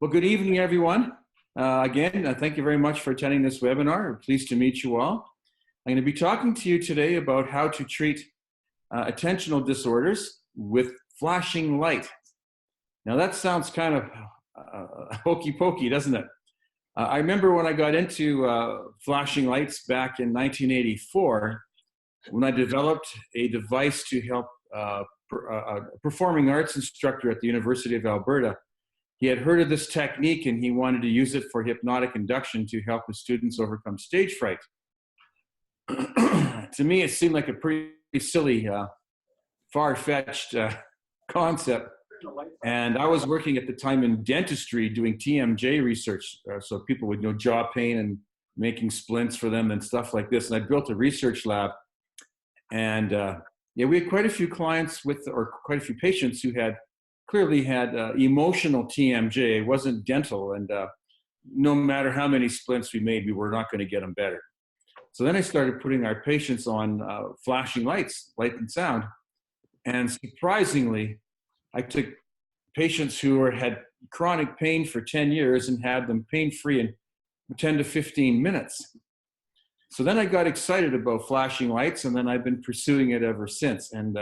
Well, good evening, everyone. Again, thank you very much for attending this webinar. I'm pleased to meet you all. I'm going to be talking to you today about how to treat attentional disorders with flashing light. Now that sounds kind of hokey pokey, doesn't it? I remember when I got into flashing lights back in 1984, when I developed a device to help a performing arts instructor at the University of Alberta. He had heard of this technique and he wanted to use it for hypnotic induction to help the students overcome stage fright. To me, it seemed like a pretty silly, far-fetched concept. And I was working at the time in dentistry doing TMJ research, so people would know jaw pain and making splints for them and stuff like this. And I built a research lab. And yeah, we had quite a few clients or quite a few patients who clearly had emotional TMJ. It wasn't dental, and no matter how many splints we made, we were not going to get them better. So then I started putting our patients on flashing lights, light and sound, and surprisingly, I took patients who had chronic pain for 10 years and had them pain-free in 10 to 15 minutes. So then I got excited about flashing lights, and then I've been pursuing it ever since. And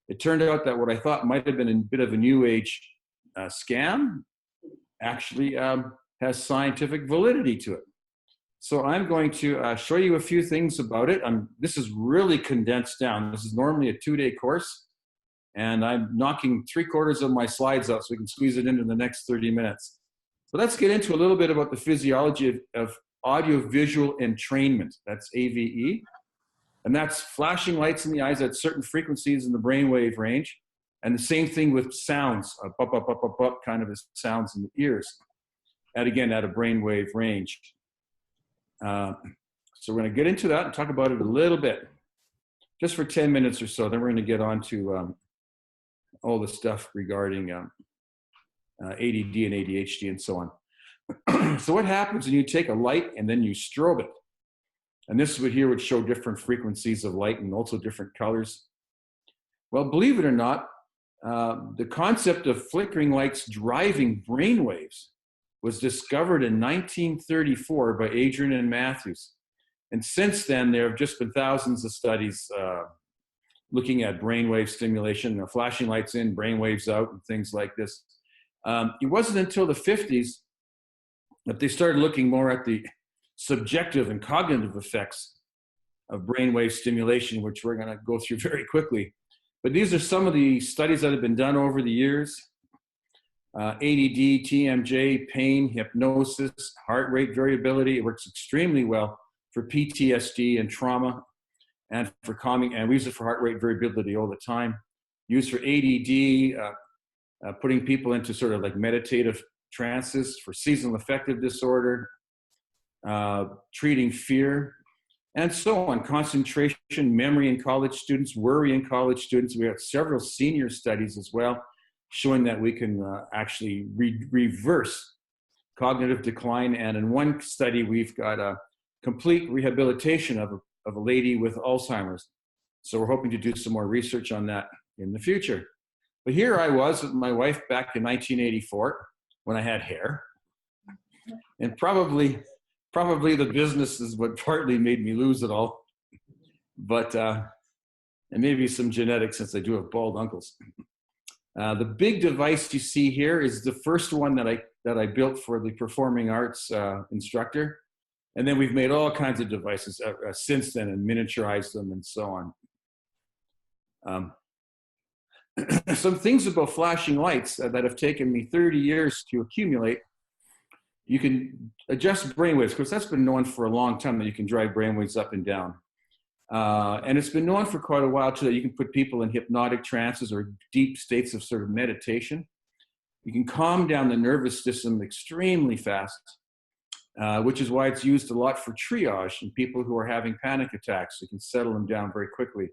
it turned out that what I thought might have been a bit of a new age scam actually has scientific validity to it. So I'm going to show you a few things about it. This is really condensed down. This is normally a 2-day course, and I'm knocking 3/4 of my slides out so we can squeeze it into the next 30 minutes. So let's get into a little bit about the physiology of audio-visual entrainment. That's AVE. And that's flashing lights in the eyes at certain frequencies in the brainwave range. And the same thing with sounds, bup, bup, bup, bup, bup, kind of sounds in the ears. And again, at a brainwave range. So we're going to get into that and talk about it a little bit, just for 10 minutes or so. Then we're going to get on to all the stuff regarding ADD and ADHD and so on. So what happens when you take a light and then you strobe it? And this here would show different frequencies of light and also different colors. Well, believe it or not, the concept of flickering lights driving brainwaves was discovered in 1934 by Adrian and Matthews. And since then, there have just been thousands of studies looking at brainwave stimulation, flashing lights in, brainwaves out, and things like this. It wasn't until the 50s that they started looking more at the subjective and cognitive effects of brainwave stimulation, which we're going to go through very quickly. But these are some of the studies that have been done over the years. ADD, TMJ, pain, hypnosis, heart rate variability. It works extremely well for PTSD and trauma and for calming, and we use it for heart rate variability all the time. Used for ADD, putting people into sort of like meditative trances, for seasonal affective disorder, treating fear, and so on. Concentration, memory in college students, worry in college students. We have several senior studies as well showing that we can actually reverse cognitive decline. And in one study, we've got a complete rehabilitation of a lady with Alzheimer's. So we're hoping to do some more research on that in the future. But here I was with my wife back in 1984 when I had hair. And probably the business is what partly made me lose it all. But, and maybe some genetics since I do have bald uncles. The big device you see here is the first one that I built for the performing arts instructor. And then we've made all kinds of devices since then and miniaturized them and so on. Some things about flashing lights that have taken me 30 years to accumulate. You can adjust brainwaves, because that's been known for a long time that you can drive brainwaves up and down. And it's been known for quite a while too that you can put people in hypnotic trances or deep states of sort of meditation. You can calm down the nervous system extremely fast, which is why it's used a lot for triage in people who are having panic attacks. You can settle them down very quickly.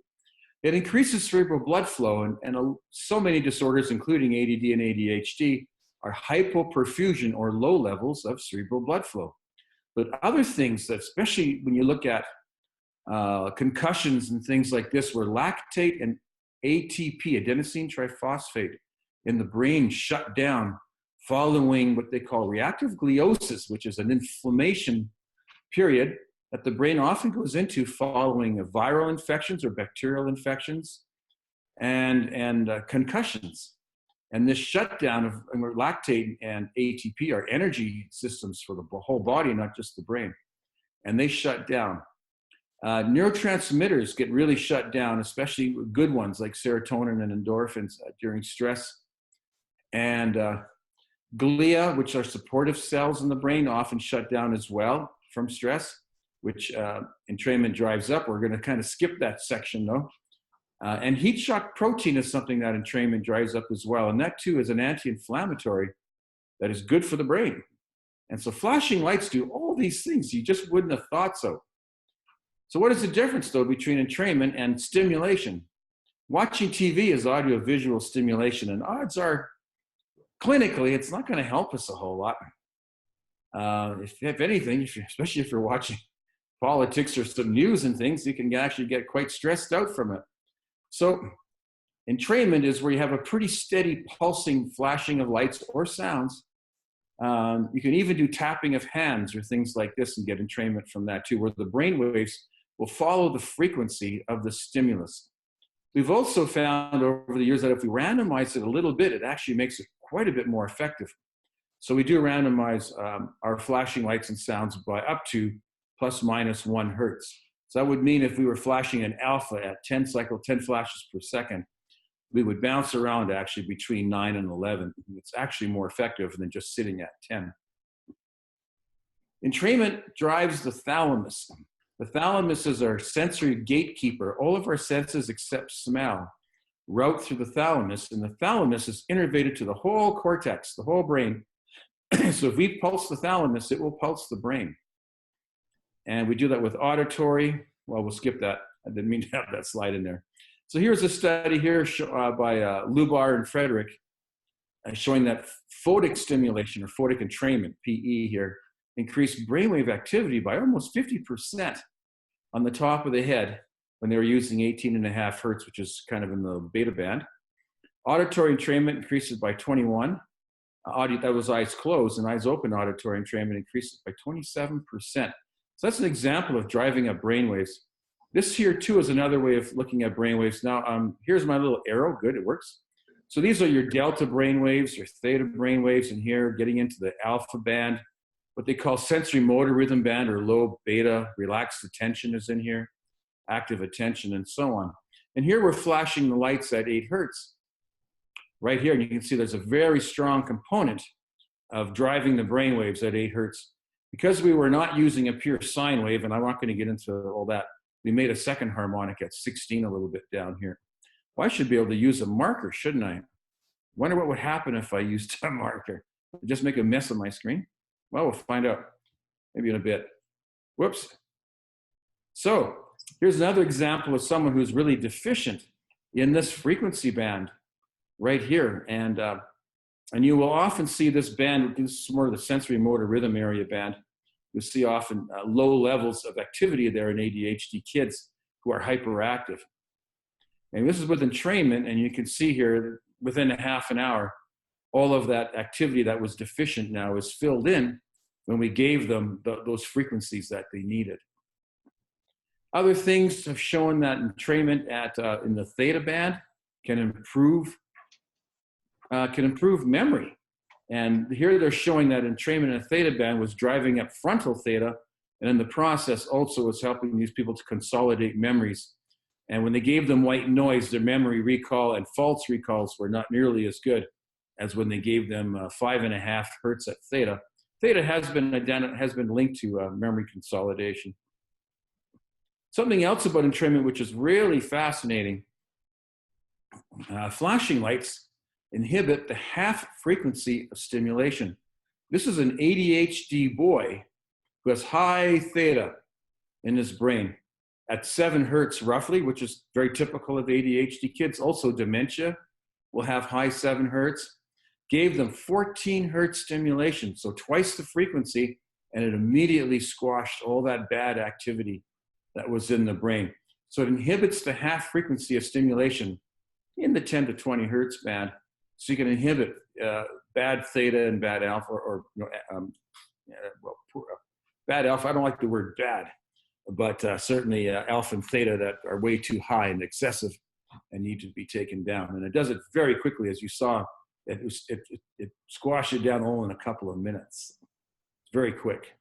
It increases cerebral blood flow, and so many disorders, including ADD and ADHD, are hypoperfusion or low levels of cerebral blood flow. But other things, that, especially when you look at concussions and things like this, where lactate and ATP, adenosine triphosphate, in the brain shut down following what they call reactive gliosis, which is an inflammation period that the brain often goes into following viral infections or bacterial infections and concussions. And this shutdown of lactate and ATP are energy systems for the whole body, not just the brain. And they shut down. Neurotransmitters get really shut down, especially good ones like serotonin and endorphins during stress. And glia, which are supportive cells in the brain, often shut down as well from stress, which entrainment drives up. We're going to kind of skip that section though. And heat shock protein is something that entrainment drives up as well. And that too is an anti-inflammatory that is good for the brain. And so flashing lights do all these things you just wouldn't have thought so. So what is the difference though between entrainment and stimulation? Watching TV is audio-visual stimulation, and odds are clinically it's not going to help us a whole lot. If anything, especially if you're watching politics or some news and things, you can actually get quite stressed out from it. So entrainment is where you have a pretty steady pulsing flashing of lights or sounds. You can even do tapping of hands or things like this and get entrainment from that too, where the brain waves will follow the frequency of the stimulus. We've also found over the years that if we randomize it a little bit, it actually makes it quite a bit more effective. So we do randomize our flashing lights and sounds by up to plus minus 1 hertz. So that would mean if we were flashing an alpha at 10 flashes per second, we would bounce around actually between 9 and 11. It's actually more effective than just sitting at 10. Entrainment drives the thalamus. The thalamus is our sensory gatekeeper. All of our senses except smell route through the thalamus, and the thalamus is innervated to the whole cortex, the whole brain. So if we pulse the thalamus, it will pulse the brain. And we do that with auditory. Well, we'll skip that. I didn't mean to have that slide in there. So here's a study here by Lubar and Frederick showing that photic stimulation or photic entrainment, PE here, increased brainwave activity by almost 50% on the top of the head when they were using 18.5 hertz, which is kind of in the beta band. Auditory entrainment increases by 21. That was eyes closed, and eyes open auditory entrainment increases by 27%. So that's an example of driving up brainwaves. This here too is another way of looking at brainwaves. Now, here's my little arrow. Good, it works. So these are your delta brainwaves, your theta brainwaves, and here getting into the alpha band. What they call sensory motor rhythm band or low beta, relaxed attention is in here, active attention, and so on. And here we're flashing the lights at 8 hertz. Right here, and you can see there's a very strong component of driving the brainwaves at 8 hertz. Because we were not using a pure sine wave, and I'm not going to get into all that, we made a second harmonic at 16 a little bit down here. Well, I should be able to use a marker, shouldn't I? Wonder what would happen if I used a marker. Just make a mess of my screen? Well, we'll find out maybe in a bit. Whoops. So here's another example of someone who's really deficient in this frequency band right here. And you will often see this band, this is more of the sensory motor rhythm area band. You'll see often low levels of activity there in ADHD kids who are hyperactive. And this is with entrainment, and you can see here within a half an hour, all of that activity that was deficient now is filled in when we gave them those frequencies that they needed. Other things have shown that entrainment in the theta band can improve memory. And here they're showing that entrainment in the theta band was driving up frontal theta, and in the process also was helping these people to consolidate memories. And when they gave them white noise, their memory recall and false recalls were not nearly as good as when they gave them 5.5 hertz at theta. Theta has been linked to memory consolidation. Something else about entrainment which is really fascinating, flashing lights inhibit the half frequency of stimulation. This is an ADHD boy who has high theta in his brain at 7 hertz roughly, which is very typical of ADHD kids. Also dementia will have high 7 hertz. Gave them 14 hertz stimulation, so twice the frequency, and it immediately squashed all that bad activity that was in the brain. So it inhibits the half frequency of stimulation in the 10 to 20 hertz band, so you can inhibit bad theta and bad alpha, or bad alpha. I don't like the word bad, but certainly alpha and theta that are way too high and excessive and need to be taken down. And it does it very quickly, as you saw. It squashed it down all in a couple of minutes. It's very quick.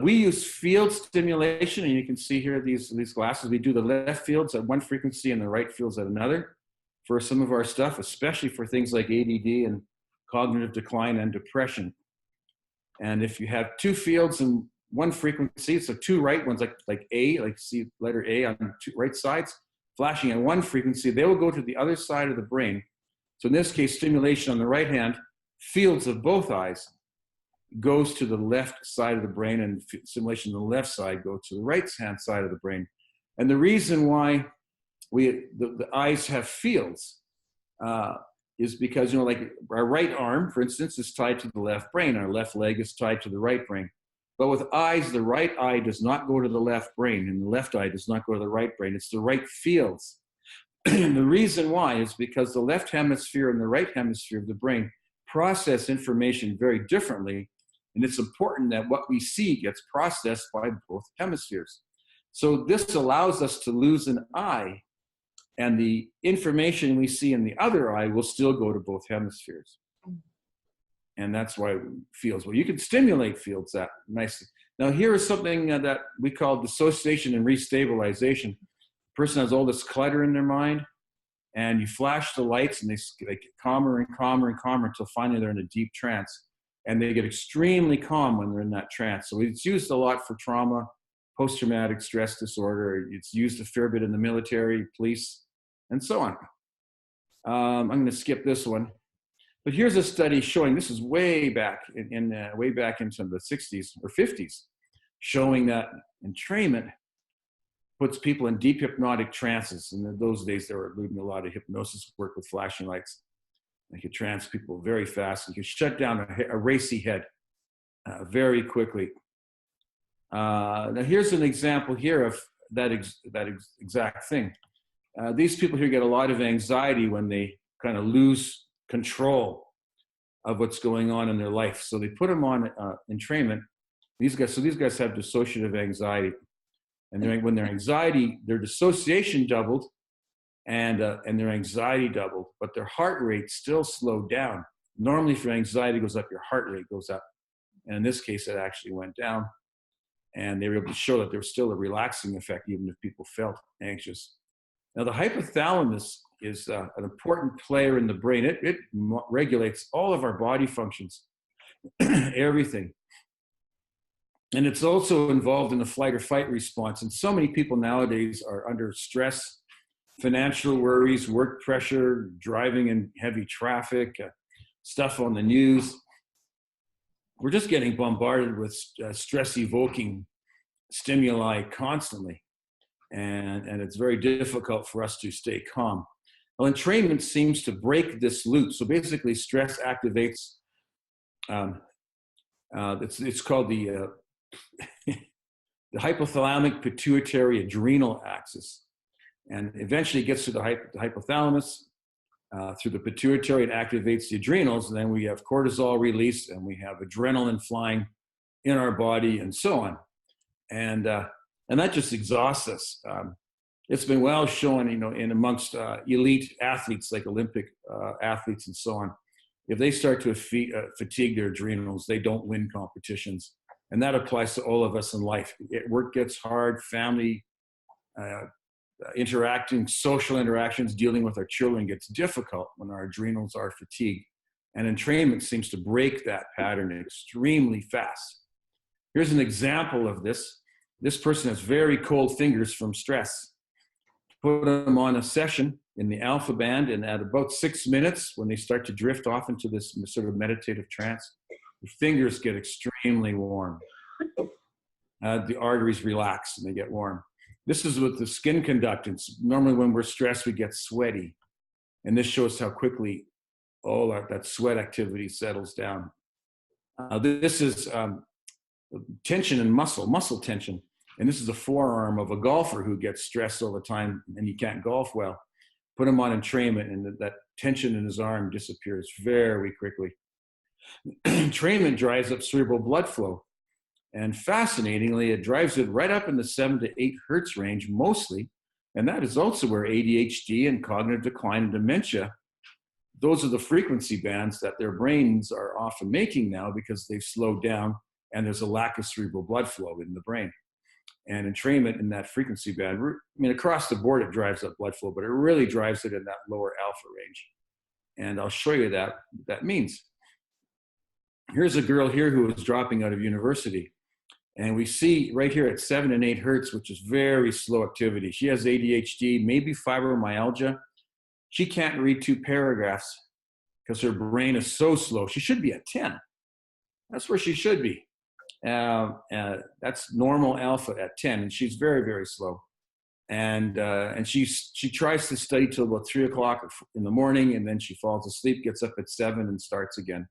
We use field stimulation, and you can see here these glasses. We do the left fields at one frequency and the right fields at another for some of our stuff, especially for things like ADD and cognitive decline and depression. And if you have two fields and one frequency, so two right ones, like A, like see letter A on two right sides, flashing at one frequency, they will go to the other side of the brain. So in this case, stimulation on the right hand, fields of both eyes, goes to the left side of the brain, and stimulation on the left side go to the right hand side of the brain. And the reason why the eyes have fields is because, like our right arm, for instance, is tied to the left brain. Our left leg is tied to the right brain. But with eyes, the right eye does not go to the left brain, and the left eye does not go to the right brain. It's the right fields. And the reason why is because the left hemisphere and the right hemisphere of the brain process information very differently. And it's important that what we see gets processed by both hemispheres. So this allows us to lose an eye, and the information we see in the other eye will still go to both hemispheres. And that's why fields, well, you can stimulate fields that nicely. Now here is something that we call dissociation and restabilization. The person has all this clutter in their mind, and you flash the lights and they get calmer and calmer and calmer until finally they're in a deep trance. And they get extremely calm when they're in that trance. So it's used a lot for trauma, post-traumatic stress disorder. It's used a fair bit in the military, police, and so on. I'm going to skip this one. But here's a study showing, this is way back way back into the 60s or 50s, showing that entrainment puts people in deep hypnotic trances. And in those days, they were doing a lot of hypnosis work with flashing lights. They could trance people very fast. You could shut down a racy head very quickly. Now here's an example here of that exact thing. These people here get a lot of anxiety when they kind of lose control of what's going on in their life. So they put them on entrainment. These guys have dissociative anxiety. And when their dissociation doubled, and their anxiety doubled, but their heart rate still slowed down. Normally, if your anxiety goes up, your heart rate goes up. And in this case, it actually went down. And they were able to show that there was still a relaxing effect, even if people felt anxious. Now, the hypothalamus is an important player in the brain. It regulates all of our body functions, everything. And it's also involved in the flight or fight response. And so many people nowadays are under stress, financial worries, work pressure, driving in heavy traffic, stuff on the news. We're just getting bombarded with stress-evoking stimuli constantly. And it's very difficult for us to stay calm. Well, entrainment seems to break this loop. So basically, stress activates, it's called the hypothalamic pituitary adrenal axis. And eventually it gets to the hypothalamus, through the pituitary, it activates the adrenals, and then we have cortisol release, and we have adrenaline flying in our body, and so on. And that just exhausts us. It's been well shown, in amongst elite athletes, like Olympic athletes and so on. If they start to fatigue their adrenals, they don't win competitions. And that applies to all of us in life. Work gets hard, family, social interactions, dealing with our children gets difficult when our adrenals are fatigued. And entrainment seems to break that pattern extremely fast. Here's an example of this. This person has very cold fingers from stress. Put them on a session in the alpha band, and at about 6 minutes, when they start to drift off into this sort of meditative trance, the fingers get extremely warm. The arteries relax and they get warm. This is with the skin conductance. Normally when we're stressed, we get sweaty. And this shows how quickly all that sweat activity settles down. This is tension in muscle tension. And this is a forearm of a golfer who gets stressed all the time and he can't golf well. Put him on entrainment, and that tension in his arm disappears very quickly. Entrainment drives up cerebral blood flow. And fascinatingly, it drives it right up in the 7 to 8 hertz range mostly. And that is also where ADHD and cognitive decline and dementia, those are the frequency bands that their brains are often making now because they've slowed down and there's a lack of cerebral blood flow in the brain. And entrainment in that frequency band, I mean, across the board, it drives up blood flow, but it really drives it in that lower alpha range. And I'll show you what that means. Here's a girl here who is dropping out of university. And we see right here at 7 and 8 hertz, which is very slow activity. She has ADHD, maybe fibromyalgia. She can't read 2 paragraphs because her brain is so slow. She should be at 10. That's where she should be. That's normal alpha at 10, and she's very, very slow. And she tries to study till about 3 o'clock in the morning, and then she falls asleep, gets up at 7 and starts again.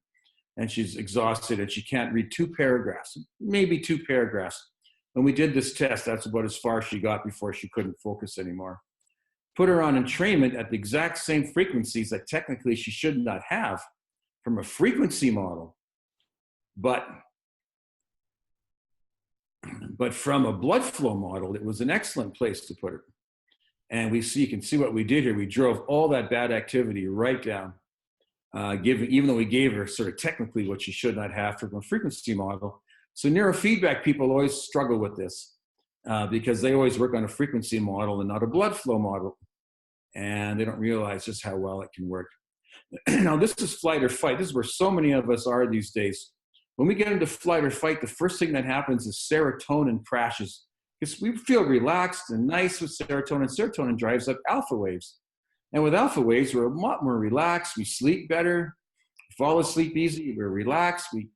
And she's exhausted and she can't read 2 paragraphs, maybe 2 paragraphs. When we did this test, that's about as far as she got before she couldn't focus anymore. Put her on entrainment at the exact same frequencies that technically she should not have from a frequency model, but from a blood flow model, it was an excellent place to put her. And you can see what we did here. We drove all that bad activity right down. Even though we gave her sort of technically what she should not have from a frequency model. So neurofeedback people always struggle with this because they always work on a frequency model and not a blood flow model. And they don't realize just how well it can work. Now, this is flight or fight. This is where so many of us are these days. When we get into flight or fight, the first thing that happens is serotonin crashes. Because we feel relaxed and nice with serotonin. Serotonin drives up alpha waves. And with alpha waves, we're a lot more relaxed. We sleep better, fall asleep easy. We're relaxed. We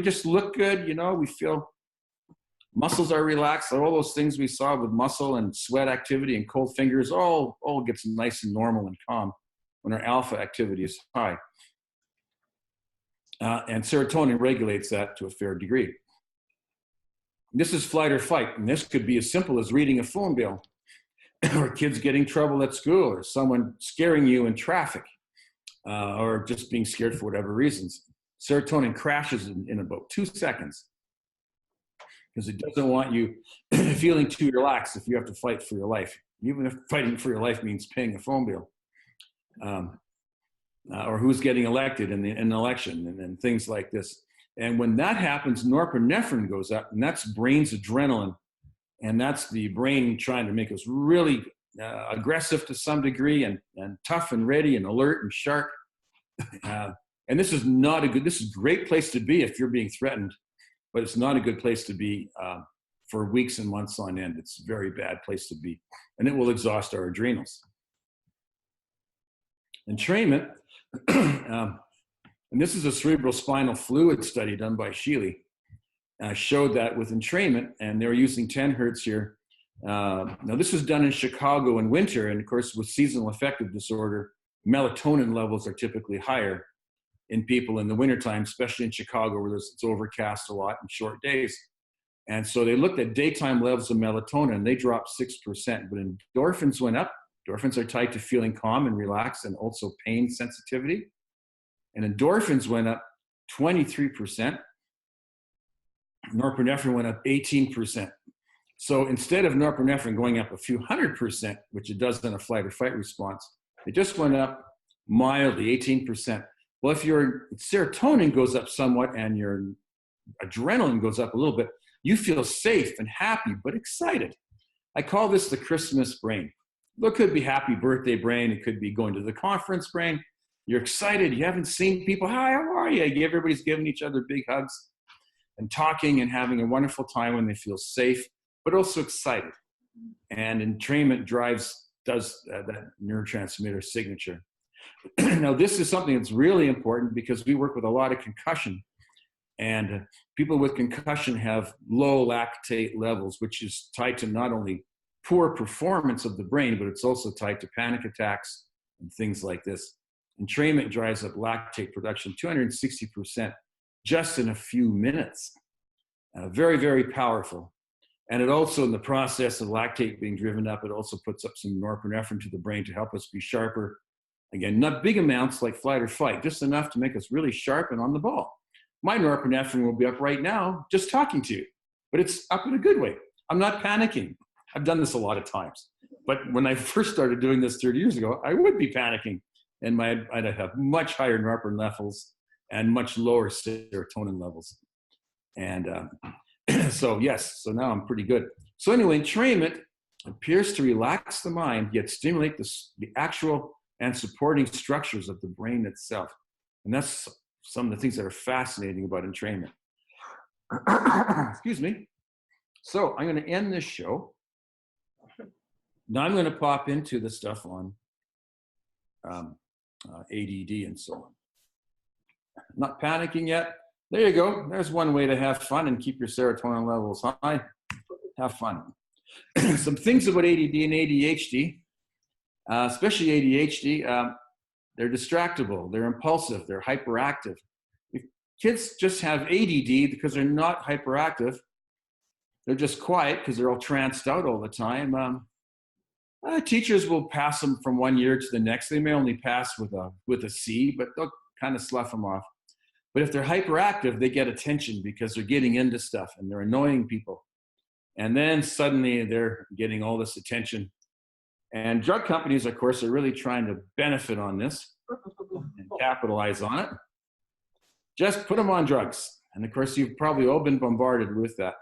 just look good. You know, we feel muscles are relaxed. All those things we saw with muscle and sweat activity and cold fingers all gets nice and normal and calm when our alpha activity is high. And serotonin regulates that to a fair degree. This is flight or fight. And this could be as simple as reading a phone bill. Or kids getting trouble at school, or someone scaring you in traffic, or just being scared for whatever reasons. Serotonin crashes in about 2 seconds because it doesn't want you feeling too relaxed if you have to fight for your life, even if fighting for your life means paying a phone bill, or who's getting elected in an election and things like this. And when that happens, norepinephrine goes up, and that's brain's adrenaline. And that's the brain trying to make us really aggressive to some degree and tough and ready and alert and sharp. And this is a great place to be if you're being threatened, but it's not a good place to be for weeks and months on end. It's a very bad place to be. And it will exhaust our adrenals. Entrainment, and this is a cerebral spinal fluid study done by Sheely. Showed that with entrainment, and they were using 10 hertz here. Now, this was done in Chicago in winter, and of course, with seasonal affective disorder, melatonin levels are typically higher in people in the wintertime, especially in Chicago, where it's overcast a lot and short days. And so they looked at daytime levels of melatonin, and they dropped 6%, but endorphins went up. Endorphins are tied to feeling calm and relaxed, and also pain sensitivity. And endorphins went up 23%. Norepinephrine went up 18%. So instead of norepinephrine going up a few 100%, which it does in a flight or fight response, it just went up mildly, 18%. Well, if your serotonin goes up somewhat and your adrenaline goes up a little bit, you feel safe and happy, but excited. I call this the Christmas brain. It could be happy birthday brain. It could be going to the conference brain. You're excited. You haven't seen people. Hi, how are you? Everybody's giving each other big hugs and talking and having a wonderful time when they feel safe, but also excited. And entrainment does that neurotransmitter signature. Now, this is something that's really important because we work with a lot of concussion. And people with concussion have low lactate levels, which is tied to not only poor performance of the brain, but it's also tied to panic attacks and things like this. Entrainment drives up lactate production 260% just in a few minutes. Very, very powerful. And it also, in the process of lactate being driven up, it also puts up some norepinephrine to the brain to help us be sharper Again, not big amounts like flight or fight, just enough to make us really sharp and on the ball. My norepinephrine will be up right now just talking to you, but it's up in a good way. I'm not panicking. I've done this a lot of times. But when I first started doing this 30 years ago, I would be panicking, and I'd have much higher norepinephrine levels and much lower serotonin levels. And so now I'm pretty good. So anyway, entrainment appears to relax the mind, yet stimulate the actual and supporting structures of the brain itself. And that's some of the things that are fascinating about entrainment. Excuse me. So I'm going to end this show. Now I'm going to pop into the stuff on ADD and so on. Not panicking yet. There you go. There's one way to have fun and keep your serotonin levels high. Have fun. Some things about ADD and ADHD, especially ADHD, they're distractible, they're impulsive, they're hyperactive. If kids just have ADD because they're not hyperactive, they're just quiet because they're all tranced out all the time. Teachers will pass them from one year to the next. They may only pass with a C, but they'll kind of slough them off. But if they're hyperactive, they get attention because they're getting into stuff and they're annoying people. And then suddenly they're getting all this attention. And drug companies, of course, are really trying to benefit on this and capitalize on it. Just put them on drugs. And of course, you've probably all been bombarded with that.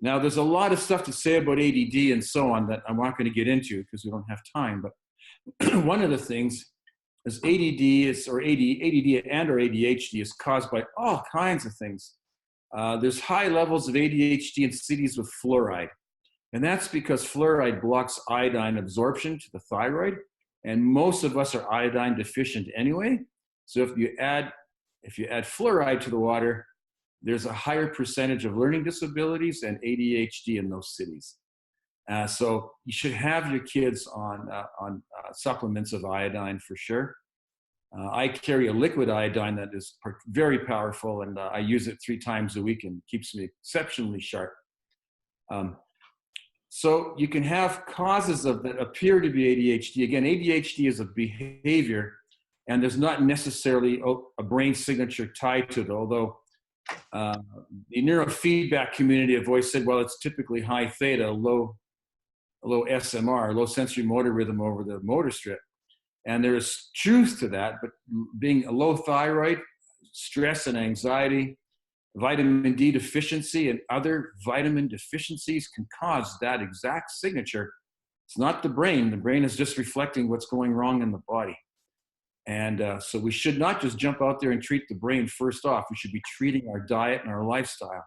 Now, there's a lot of stuff to say about ADD and so on that I'm not going to get into because we don't have time. But one of the things is ADD or ADHD is caused by all kinds of things. There's high levels of ADHD in cities with fluoride. And that's because fluoride blocks iodine absorption to the thyroid. And most of us are iodine deficient anyway. So if you add fluoride to the water, there's a higher percentage of learning disabilities and ADHD in those cities. So you should have your kids on supplements of iodine for sure. I carry a liquid iodine that is very powerful, and I use it 3 times a week and keeps me exceptionally sharp. So you can have causes that appear to be ADHD. Again, ADHD is a behavior, and there's not necessarily a brain signature tied to it, although the neurofeedback community have always said, well, it's typically high theta, low SMR, low sensory motor rhythm over the motor strip. And there's truth to that, but being a low thyroid, stress and anxiety, vitamin D deficiency, and other vitamin deficiencies can cause that exact signature. It's not the brain. The brain is just reflecting what's going wrong in the body. And so we should not just jump out there and treat the brain first off. We should be treating our diet and our lifestyle.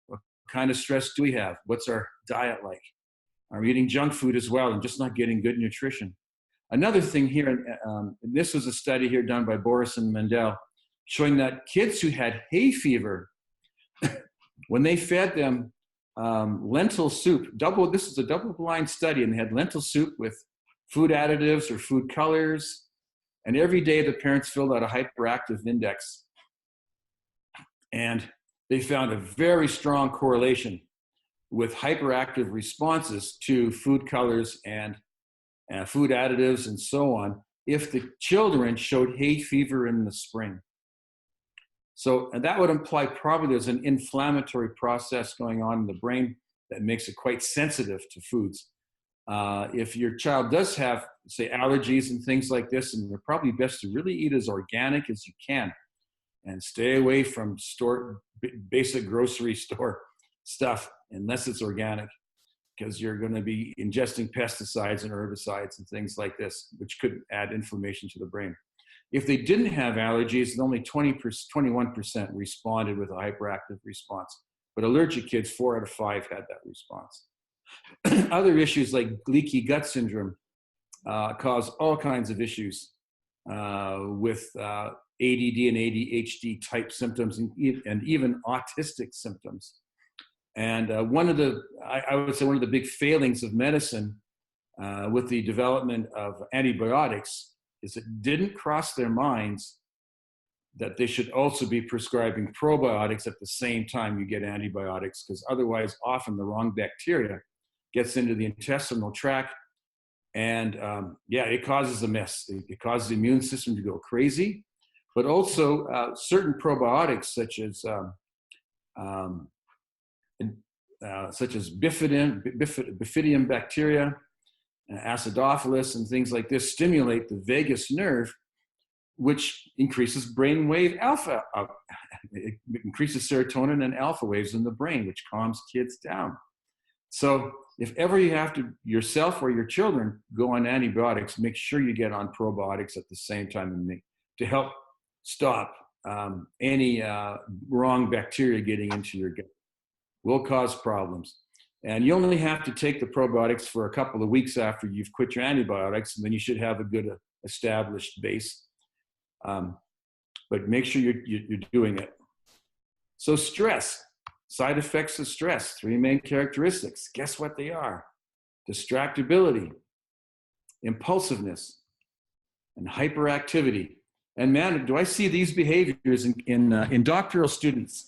What kind of stress do we have? What's our diet like? Are we eating junk food as well and just not getting good nutrition? Another thing here, this was a study here done by Boris and Mendel, showing that kids who had hay fever, when they fed them lentil soup, this is a double-blind study, and they had lentil soup with food additives or food colors, and every day the parents filled out a hyperactive index. And they found a very strong correlation with hyperactive responses to food colors and food additives and so on if the children showed hay fever in the spring. So and that would imply probably there's an inflammatory process going on in the brain that makes it quite sensitive to foods. If your child does have, say, allergies and things like this, and they're probably best to really eat as organic as you can and stay away from basic grocery store stuff unless it's organic, because you're going to be ingesting pesticides and herbicides and things like this, which could add inflammation to the brain. If they didn't have allergies, only 21% responded with a hyperactive response. But allergic kids, 4 out of 5 had that response. Other issues like leaky gut syndrome cause all kinds of issues with ADD and ADHD type symptoms and even autistic symptoms. And I would say one of the big failings of medicine with the development of antibiotics is it didn't cross their minds that they should also be prescribing probiotics at the same time you get antibiotics, because otherwise often the wrong bacteria gets into the intestinal tract And yeah, it causes a mess. It causes the immune system to go crazy, but also certain probiotics such as bifidium bacteria, acidophilus, and things like this stimulate the vagus nerve, which increases brainwave alpha. It increases serotonin and alpha waves in the brain, which calms kids down. So if ever you have to yourself or your children go on antibiotics, make sure you get on probiotics at the same time to help stop any wrong bacteria getting into your gut. Will cause problems. And you only have to take the probiotics for a couple of weeks after you've quit your antibiotics, and then you should have a good established base. But make sure you're doing it. So stress, side effects of stress, 3 main characteristics. Guess what they are? Distractibility, impulsiveness, and hyperactivity. And man, do I see these behaviors in doctoral students.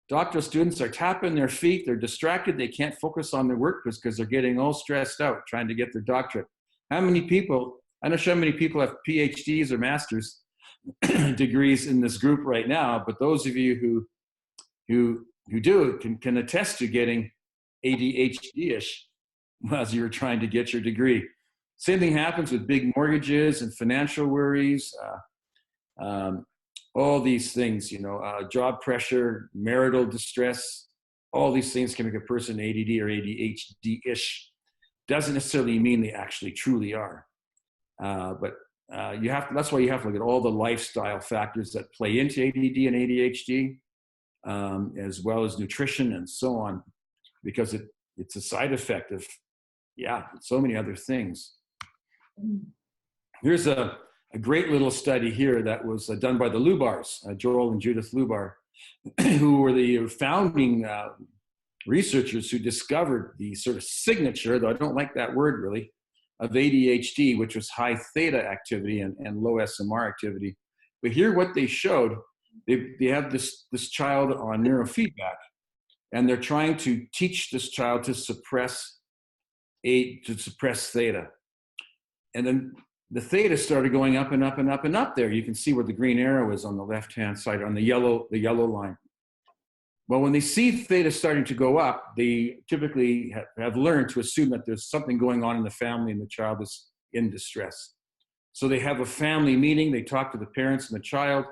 Doctoral students are tapping their feet, they're distracted, they can't focus on their work because they're getting all stressed out trying to get their doctorate. How many people, I'm not sure how many people have PhDs or master's degrees in this group right now, but those of you who do can attest to getting ADHD-ish as you're trying to get your degree. Same thing happens with big mortgages and financial worries, all these things, job pressure, marital distress, all these things can make a person ADD or ADHD-ish. Doesn't necessarily mean they actually truly are. But that's why you have to look at all the lifestyle factors that play into ADD and ADHD, as well as nutrition and so on, because it's a side effect of, so many other things. Here's a great little study here that was done by the Lubars, Joel and Judith Lubar, who were the founding researchers who discovered the sort of signature, though I don't like that word really, of ADHD, which was high theta activity and low SMR activity. But here what they showed, they have this child on neurofeedback, and they're trying to teach this child to suppress theta. And then the theta started going up and up and up and up there. You can see where the green arrow is on the left-hand side, on the yellow line. Well, when they see theta starting to go up, they typically have learned to assume that there's something going on in the family and the child is in distress. So they have a family meeting, they talk to the parents and the child.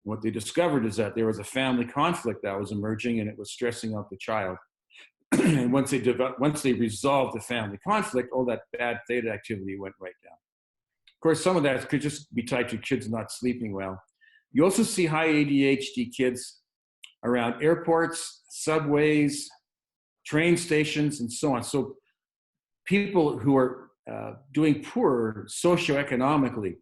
What they discovered is that there was a family conflict that was emerging and it was stressing out the child. And once they resolved the family conflict, all that bad theta activity went right down. Of course, some of that could just be tied to kids not sleeping well. You also see high ADHD kids around airports, subways, train stations, and so on. So people who are doing poorer socioeconomically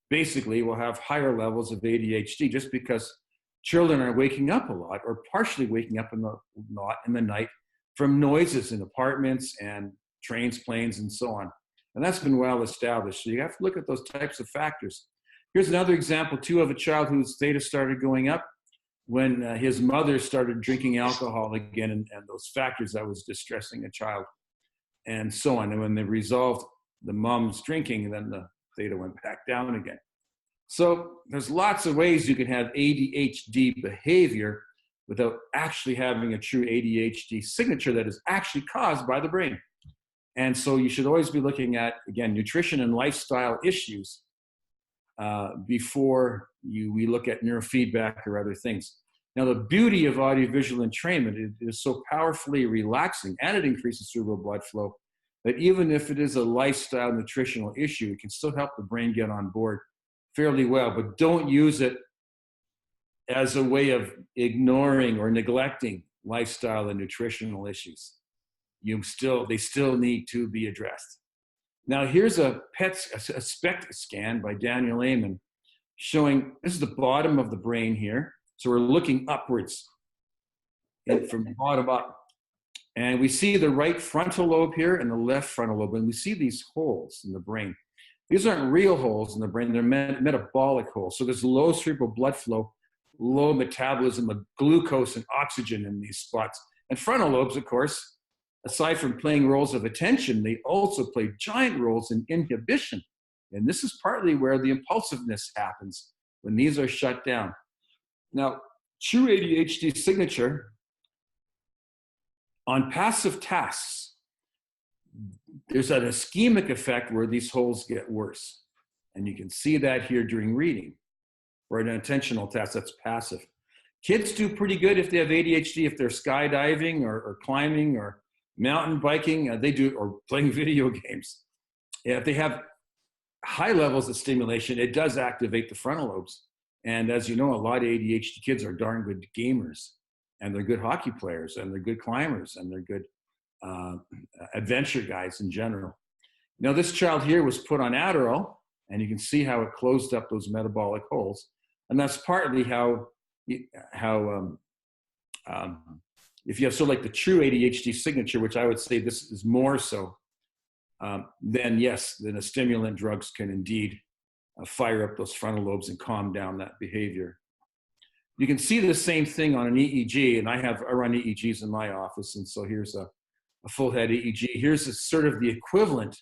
basically will have higher levels of ADHD just because children are waking up a lot or partially waking up in the night from noises in apartments and trains, planes, and so on. And that's been well established. So you have to look at those types of factors. Here's another example, too, of a child whose theta started going up when his mother started drinking alcohol again, and those factors that was distressing a child, and so on. And when they resolved the mom's drinking, then the theta went back down again. So there's lots of ways you can have ADHD behavior without actually having a true ADHD signature that is actually caused by the brain. And so you should always be looking at, again, nutrition and lifestyle issues before we look at neurofeedback or other things. Now, the beauty of audiovisual entrainment is so powerfully relaxing, and it increases cerebral blood flow, that even if it is a lifestyle nutritional issue, it can still help the brain get on board fairly well. But don't use it as a way of ignoring or neglecting lifestyle and nutritional issues. They still need to be addressed. Now, here's a SPECT scan by Daniel Amen showing, this is the bottom of the brain here. So we're looking upwards and from bottom up. And we see the right frontal lobe here and the left frontal lobe. And we see these holes in the brain. These aren't real holes in the brain. They're metabolic holes. So there's low cerebral blood flow, low metabolism of glucose and oxygen in these spots. And frontal lobes, of course, aside from playing roles of attention, they also play giant roles in inhibition. And this is partly where the impulsiveness happens, when these are shut down. Now, true ADHD signature on passive tasks, there's an ischemic effect where these holes get worse. And you can see that here during reading, or an attentional task that's passive. Kids do pretty good if they have ADHD, if they're skydiving or climbing or mountain biking, they do, or playing video games. If they have high levels of stimulation, it does activate the frontal lobes. And as you know, a lot of ADHD kids are darn good gamers, and they're good hockey players, and they're good climbers, and they're good adventure guys in general. Now, this child here was put on Adderall, and you can see how it closed up those metabolic holes. And that's partly how if you have sort of like the true ADHD signature, which I would say this is more so, then yes, then the stimulant drugs can indeed fire up those frontal lobes and calm down that behavior. You can see the same thing on an EEG, and I run EEGs in my office, and so here's a full head EEG. Here's sort of the equivalent.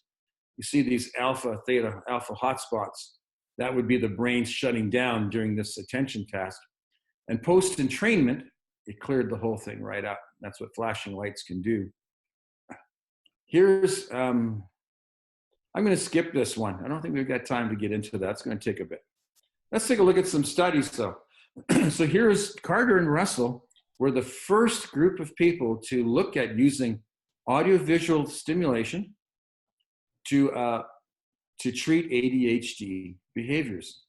You see these alpha, theta, alpha hotspots. That would be the brain shutting down during this attention task. And post-entrainment, it cleared the whole thing right up. That's what flashing lights can do. Here's, I'm going to skip this one. I don't think we've got time to get into that. It's going to take a bit. Let's take a look at some studies, though. So here's Carter and Russell were the first group of people to look at using audiovisual stimulation to treat ADHD behaviors.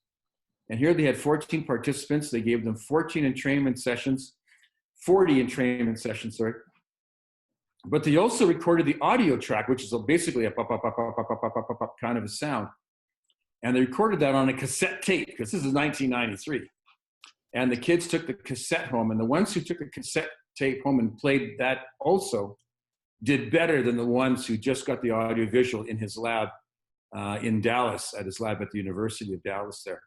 And here they had 14 participants. They gave them 40 entrainment sessions, sorry. But they also recorded the audio track, which is basically a pop, pop, pop, pop, pop, pop, pop, pop, pop kind of a sound. And they recorded that on a cassette tape, because this is 1993. And the kids took the cassette home, and the ones who took the cassette tape home and played that also did better than the ones who just got the audio visual in his lab in Dallas, at his lab at the University of Dallas there,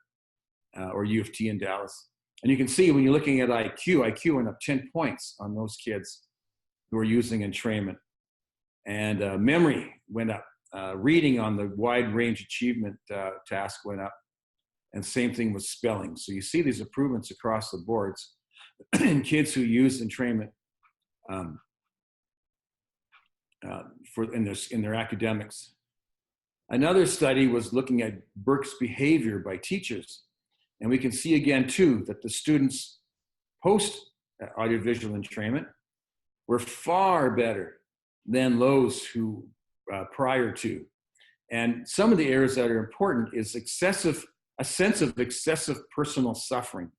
or U of T in Dallas. And you can see when you're looking at IQ went up 10 points on those kids who are using entrainment. And memory went up. Reading on the wide range achievement task went up. And same thing with spelling. So you see these improvements across the boards in kids who use entrainment in their academics. Another study was looking at Burke's behavior by teachers. And we can see again, too, that the students post audiovisual entrainment were far better than those who prior to. And some of the areas that are important is a sense of excessive personal suffering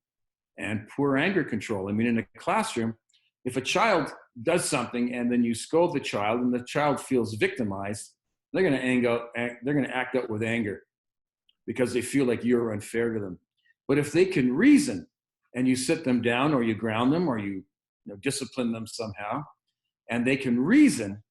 and poor anger control. I mean, in a classroom, if a child does something and then you scold the child and the child feels victimized, they're going to act out with anger because they feel like you're unfair to them. But if they can reason and you sit them down or you ground them or you discipline them somehow, and they can reason,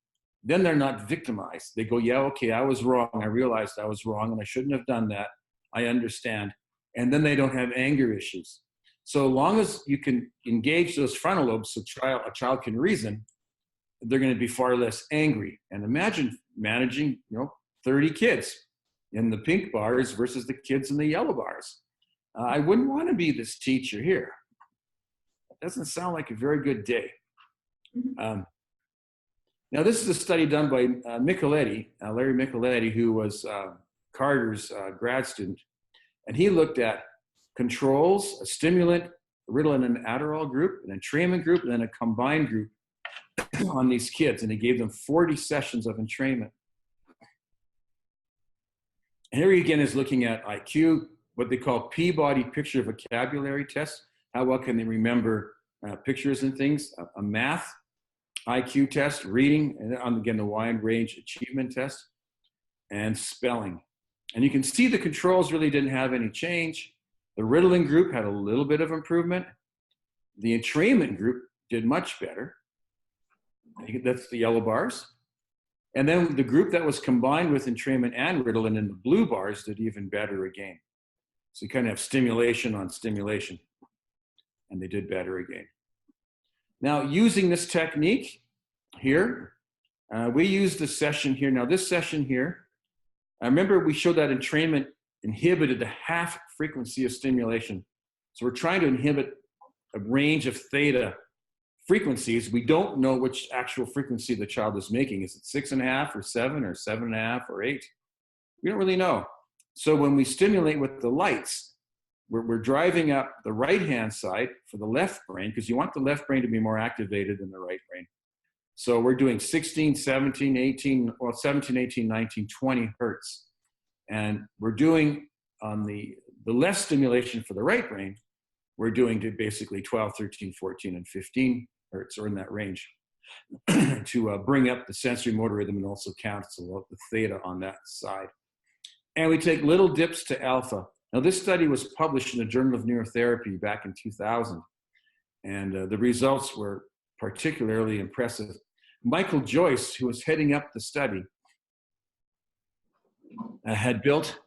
then they're not victimized. They go, yeah, okay, I was wrong. I realized I was wrong and I shouldn't have done that. I understand. And then they don't have anger issues. So long as you can engage those frontal lobes so a child can reason, they're going to be far less angry. And imagine managing 30 kids in the pink bars versus the kids in the yellow bars. I wouldn't want to be this teacher here. It doesn't sound like a very good day. Now, this is a study done by Micheletti, Larry Micheletti, who was Carter's grad student. And he looked at controls, a stimulant, Ritalin and Adderall group, an entrainment group, and then a combined group on these kids. And he gave them 40 sessions of entrainment. And here he again is looking at IQ, what they call Peabody picture vocabulary test. How well can they remember pictures and things? A math IQ test, reading, and again, the wide range achievement test, and spelling. And you can see the controls really didn't have any change. The Ritalin group had a little bit of improvement. The entrainment group did much better. That's the yellow bars. And then the group that was combined with entrainment and Ritalin in the blue bars did even better again. So you kind of have stimulation on stimulation, and they did better again. Now, using this technique here, We used the session here. Now this session here, I remember we showed that entrainment inhibited the half frequency of stimulation. So we're trying to inhibit a range of theta frequencies. We don't know which actual frequency the child is making. Is it 6.5 or 7 or 7.5 or 8? We don't really know. So when we stimulate with the lights, we're driving up the right-hand side for the left brain, because you want the left brain to be more activated than the right brain. So we're doing 16, 17, 18, well, 17, 18, 19, 20 hertz. And we're doing on the less stimulation for the right brain, we're doing to basically 12, 13, 14, and 15 hertz, or in that range, to bring up the sensory motor rhythm and also cancel the theta on that side. And we take little dips to alpha. Now, this study was published in the Journal of Neurotherapy back in 2000, and the results were particularly impressive. Michael Joyce, who was heading up the study, had built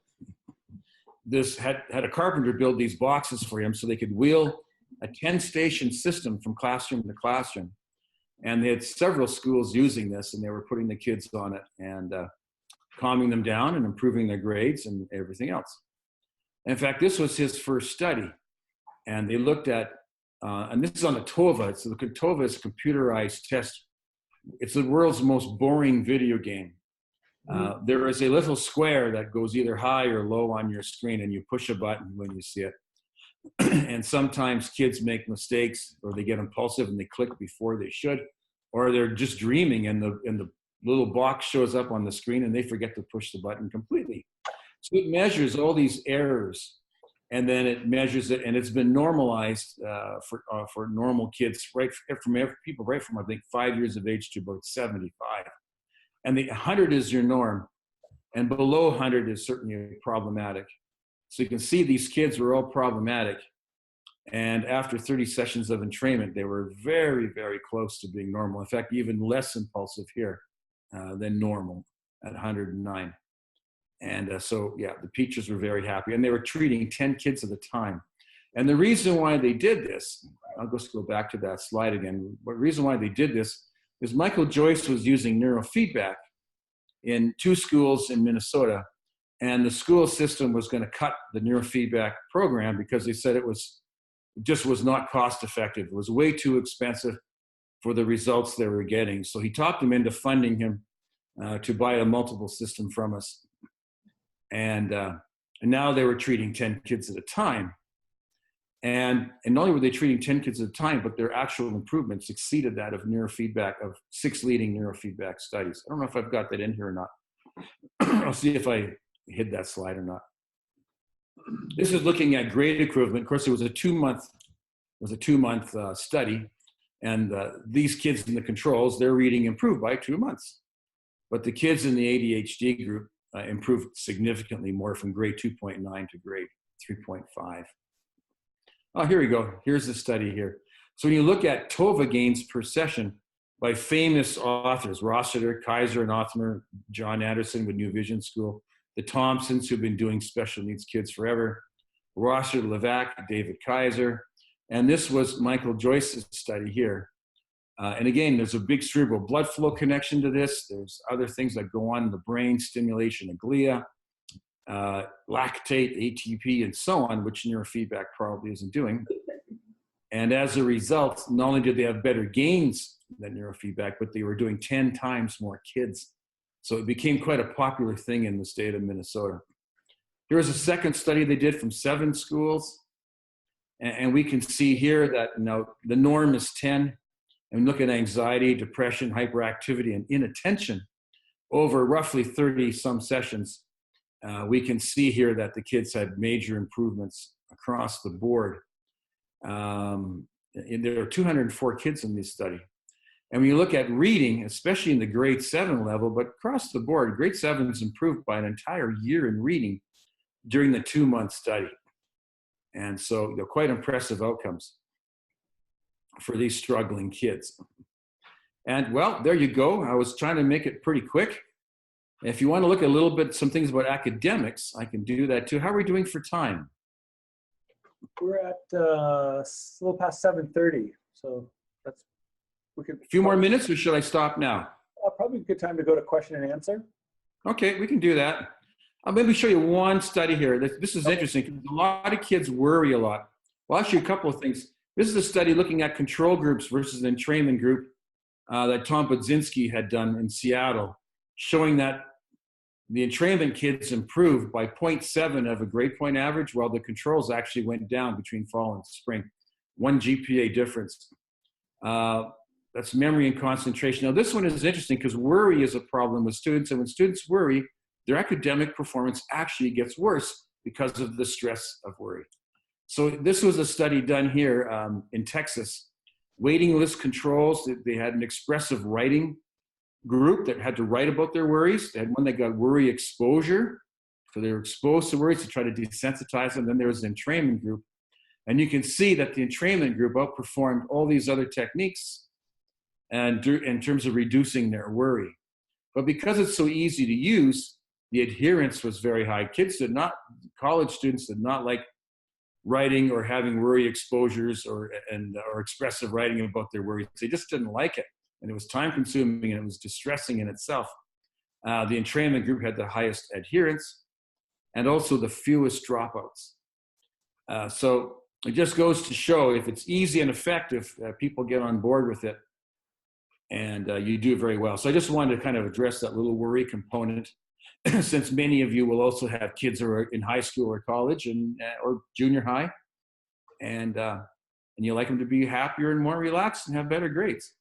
this, had a carpenter build these boxes for him so they could wheel a 10-station system from classroom to classroom. And they had several schools using this, and they were putting the kids on it and calming them down and improving their grades and everything else. In fact, this was his first study. And they looked at, and this is on the TOVA. So the TOVA is a computerized test. It's the world's most boring video game. There is a little square that goes either high or low on your screen, and you push a button when you see it. And sometimes kids make mistakes, or they get impulsive and they click before they should, or they're just dreaming and the little box shows up on the screen and they forget to push the button completely. So it measures all these errors, and then it measures it, and it's been normalized for normal kids, right from people right from I think 5 years of age to about 75. And the 100 is your norm, and below 100 is certainly problematic. So you can see these kids were all problematic, and after 30 sessions of entrainment, they were very, very close to being normal. In fact, even less impulsive here than normal at 109. And so, yeah, the teachers were very happy, and they were treating 10 kids at a time. And the reason why they did this, I'll just go back to that slide again. The reason why they did this is Michael Joyce was using neurofeedback in 2 schools in Minnesota, and the school system was going to cut the neurofeedback program because they said it just was not cost effective. It was way too expensive for the results they were getting. So he talked them into funding him to buy a multiple system from us. And now they were treating 10 kids at a time. And not only were they treating 10 kids at a time, but their actual improvements exceeded that of neurofeedback, of 6 leading neurofeedback studies. I don't know if I've got that in here or not. I'll see if I hid that slide or not. This is looking at grade improvement. Of course, it was a 2-month study, and these kids in the controls, their reading improved by 2 months. But the kids in the ADHD group improved significantly more, from grade 2.9 to grade 3.5. Oh, here we go. Here's the study here. So when you look at TOVA gains per session by famous authors, Rossiter, Kaiser, and Othmer, John Anderson with New Vision School, the Thompsons, who've been doing special needs kids forever, Rossiter, Levac, David Kaiser, and this was Michael Joyce's study here. And again, there's a big cerebral blood flow connection to this. There's other things that go on in the brain, stimulation of glia, lactate, ATP, and so on, which neurofeedback probably isn't doing. And as a result, not only did they have better gains than neurofeedback, but they were doing 10 times more kids. So it became quite a popular thing in the state of Minnesota. Here's a second study they did from 7 schools. And we can see here that the norm is 10. And look at anxiety, depression, hyperactivity, and inattention over roughly 30-some sessions. We can see here that the kids had major improvements across the board. And there are 204 kids in this study. And when you look at reading, especially in the grade 7 level, but across the board, grade 7's improved by an entire year in reading during the 2-month study. And so quite impressive outcomes for these struggling kids. And well, there you go. I was trying to make it pretty quick. If you want to look a little bit, some things about academics, I can do that too. How are we doing for time? We're at a little past 7:30, so we could. A few more minutes, or should I stop now? probably a good time to go to question and answer. Okay, we can do that. I'll maybe show you one study here. This is interesting because a lot of kids worry a lot. Well, I'll show you a couple of things. This is a study looking at control groups versus an entrainment group that Tom Budzinski had done in Seattle, showing that the entrainment kids improved by 0.7 of a grade point average, while the controls actually went down between fall and spring. 1 GPA difference. That's memory and concentration. Now, this one is interesting because worry is a problem with students, and when students worry, their academic performance actually gets worse because of the stress of worry. So this was a study done here in Texas. Waiting list controls, they had an expressive writing group that had to write about their worries. They had one that got worry exposure. So they were exposed to worries to try to desensitize them. Then there was an entrainment group. And you can see that the entrainment group outperformed all these other techniques and in terms of reducing their worry. But because it's so easy to use, the adherence was very high. College students did not like writing or having worry exposures or expressive writing about their worries. They just didn't like it. And it was time consuming and it was distressing in itself. The entrainment group had the highest adherence and also the fewest dropouts. So it just goes to show if it's easy and effective, people get on board with it and you do very well. So I just wanted to kind of address that little worry component since many of you will also have kids who are in high school or college or junior high and you like them to be happier and more relaxed and have better grades.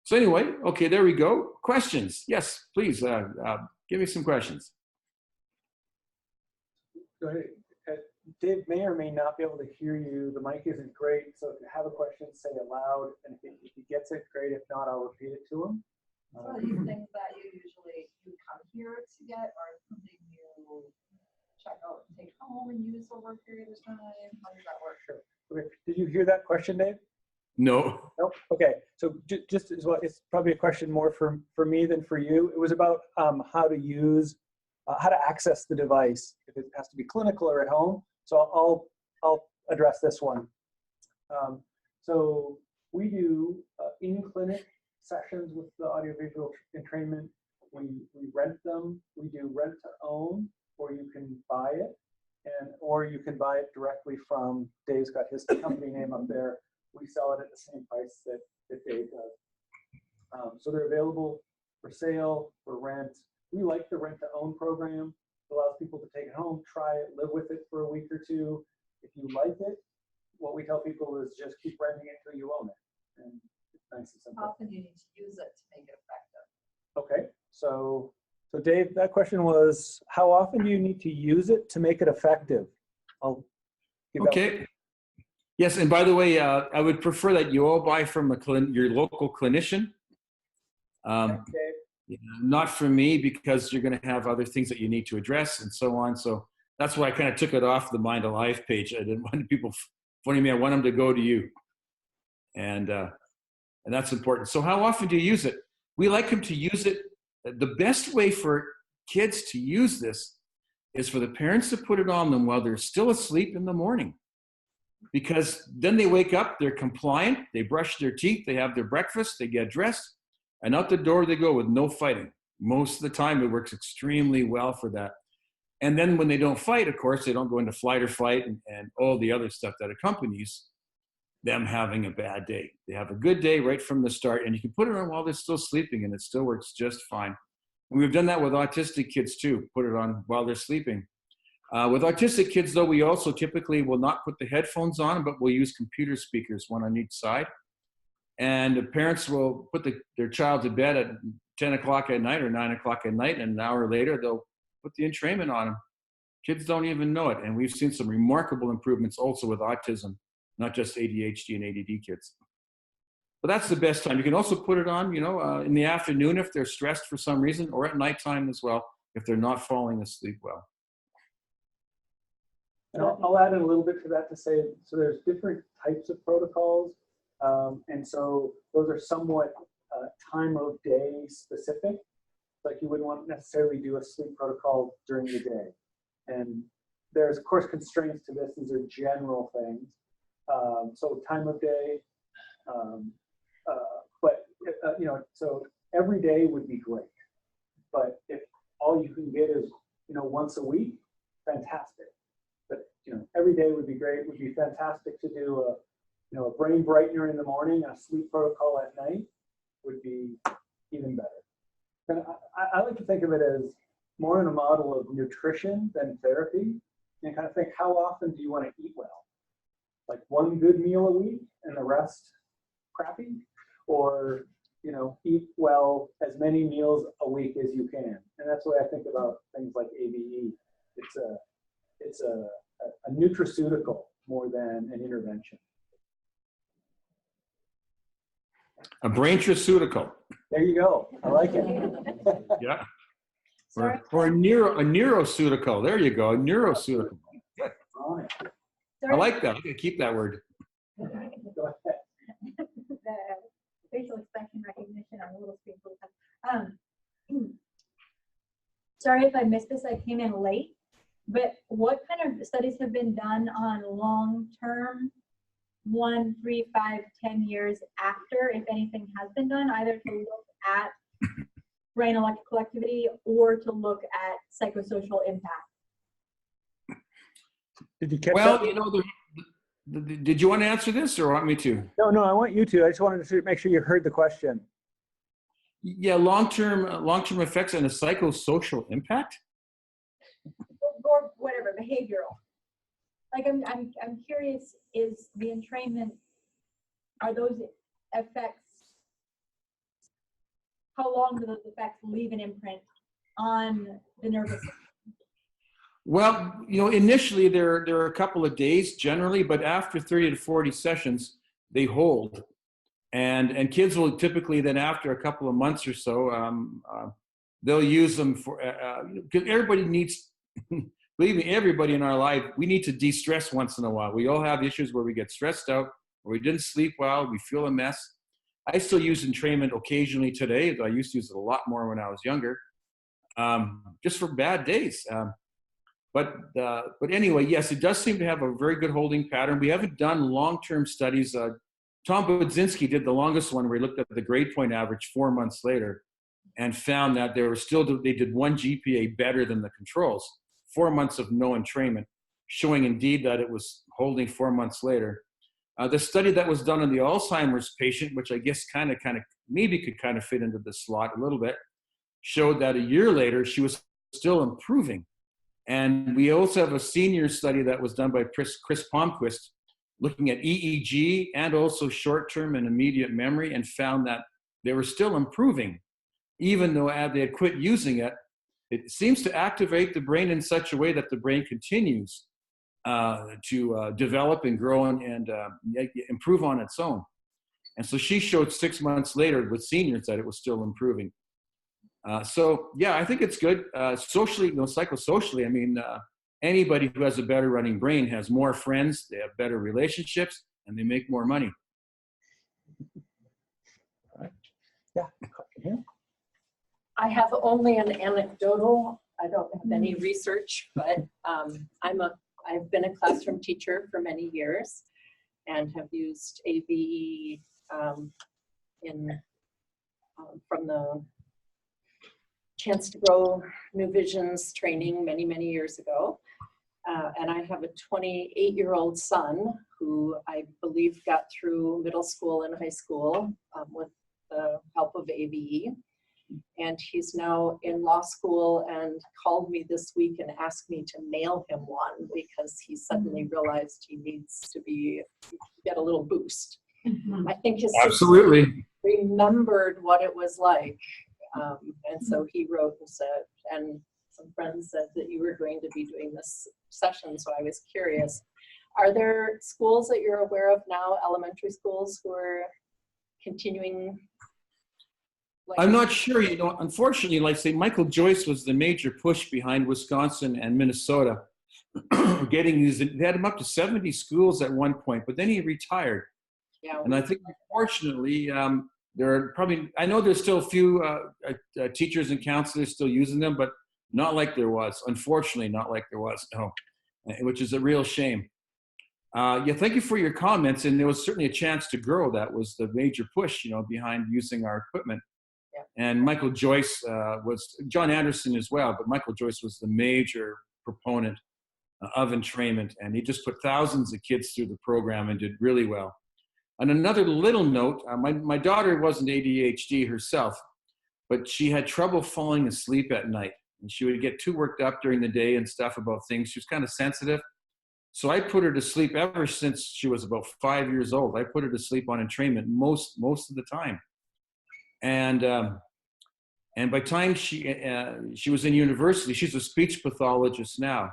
So anyway, okay, there we go. Questions? Yes, please give me some questions. Go ahead. Dave may or may not be able to hear you. The mic isn't great, so if you have a question, say it loud, and if he gets it, great. If not, I'll repeat it to him. So these things that you come here to get are something you check out and take home and use over a period of time? How does that work? Sure. Okay. Did you hear that question, Dave? No. Nope. Okay. So just as well, it's probably a question more for me than for you. It was about how to access the device, if it has to be clinical or at home. So I'll address this one. So we do in-clinic sessions with the audiovisual entrainment. We rent them. We do rent to own, or you can buy it, or you can buy it directly from Dave's got his company name up there. We sell it at the same price that Dave does. So they're available for sale, for rent. We like the rent to own program. It allows people to take it home, try it, live with it for a week or two. If you like it, what we tell people is just keep renting it until you own it. And it's nice and simple. How often do you need to use it to make it effective? Okay, so Dave, that question was, how often do you need to use it to make it effective? I'll give Okay. Yes, and by the way, I would prefer that you all buy from your local clinician. Okay. Not from me, because you're going to have other things that you need to address and so on. So that's why I kind of took it off the Mind Alive page. I didn't want people phoning me. I want them to go to you. And that's important. So how often do you use it? We like them to use it. The best way for kids to use this is for the parents to put it on them while they're still asleep in the morning. Because then they wake up, they're compliant, they brush their teeth, they have their breakfast, they get dressed, and out the door they go with no fighting. Most of the time, it works extremely well for that. And then when they don't fight, of course, they don't go into flight or fight and all the other stuff that accompanies them having a bad day. They have a good day right from the start, and you can put it on while they're still sleeping, and it still works just fine. And we've done that with autistic kids too, put it on while they're sleeping. With autistic kids, though, we also typically will not put the headphones on, but we'll use computer speakers, one on each side. And the parents will put their child to bed at 10 o'clock at night or 9 o'clock at night, and an hour later, they'll put the entrainment on them. Kids don't even know it. And we've seen some remarkable improvements also with autism, not just ADHD and ADD kids. But that's the best time. You can also put it on, in the afternoon if they're stressed for some reason, or at nighttime as well, if they're not falling asleep well. And I'll add in a little bit to that to say, so there's different types of protocols. And so those are somewhat time of day specific. Like you wouldn't want to necessarily do a sleep protocol during the day. And there's, of course, constraints to this. These are general things. So time of day, so every day would be great. But if all you can get is, once a week, fantastic. But, every day would be great. It would be fantastic to do a brain brightener in the morning, a sleep protocol at night would be even better. And I like to think of it as more in a model of nutrition than therapy, and kind of think, how often do you want to eat well? Like one good meal a week and the rest crappy? Or, eat well as many meals a week as you can. And that's the way I think about things like ABE. It's a nutraceutical more than an intervention. A braintraceutical. There you go. I like it. Yeah. Or a neuroceutical. There you go. A neuroceutical. Good. I like that. I can keep that word. Go ahead. The facial expression recognition on a little screen. Sorry if I missed this. I came in late. But what kind of studies have been done on long-term, 1, 3, 5, 10 years after, if anything has been done, either to look at brain electrical activity or to look at psychosocial impact? Did you catch Well, that? Did you want to answer this or want me to? No, I want you to. I just wanted to make sure you heard the question. Yeah, long-term effects and a psychosocial impact. Or whatever, behavioral. Like I'm curious, is the entrainment, are those effects, how long do those effects leave an imprint on the nervous system? Well, initially there are a couple of days generally, but after 30 to 40 sessions, they hold. And kids will typically then after a couple of months or so, they'll use them for, because everybody needs, believe me, everybody in our life, we need to de-stress once in a while. We all have issues where we get stressed out, or we didn't sleep well, we feel a mess. I still use entrainment occasionally today. I used to use it a lot more when I was younger, just for bad days. But anyway, yes, it does seem to have a very good holding pattern. We haven't done long-term studies. Tom Budzinski did the longest one where he looked at the grade point average 4 months later and found that they did 1 GPA better than the controls. 4 months of no entrainment, showing indeed that it was holding 4 months later. The study that was done on the Alzheimer's patient, which I guess kind of maybe could kind of fit into this slot a little bit, showed that a year later she was still improving. And we also have a senior study that was done by Chris Palmquist looking at EEG and also short-term and immediate memory, and found that they were still improving, even though they had quit using it. It seems to activate the brain in such a way that the brain continues to develop and grow and improve on its own. And so she showed 6 months later with seniors that it was still improving. So yeah, I think it's good. Socially, psychosocially, I mean, anybody who has a better running brain has more friends, they have better relationships, and they make more money. Yeah. I have only an anecdotal. I don't have any research, but I've been a classroom teacher for many years and have used ABE from the Chance to Grow New Visions training many, many years ago. And I have a 28-year-old son who I believe got through middle school and high school with the help of ABE. And he's now in law school and called me this week and asked me to mail him one because he suddenly realized he needs to get a little boost. I think his Absolutely sister remembered what it was like. And so he wrote and said, and some friends said that you were going to be doing this session, so I was curious. Are there schools that you're aware of now, elementary schools, who are continuing? I'm not sure, unfortunately, like say Michael Joyce was the major push behind Wisconsin and Minnesota getting these. They had him up to 70 schools at one point, but then he retired. Yeah. And I think unfortunately, there are probably, I know there's still a few teachers and counselors still using them, but not like there was, unfortunately, not like there was, no, which is a real shame. Yeah, thank you for your comments. And there was certainly a chance to grow. That was the major push, behind using our equipment. And Michael Joyce was, John Anderson as well, but Michael Joyce was the major proponent of entrainment, and he just put thousands of kids through the program and did really well. On another little note, my daughter wasn't ADHD herself, but she had trouble falling asleep at night, and she would get too worked up during the day and stuff about things. She was kind of sensitive. So I put her to sleep ever since she was about 5 years old. I put her to sleep on entrainment most of the time. And by the time she was in university, she's a speech pathologist now.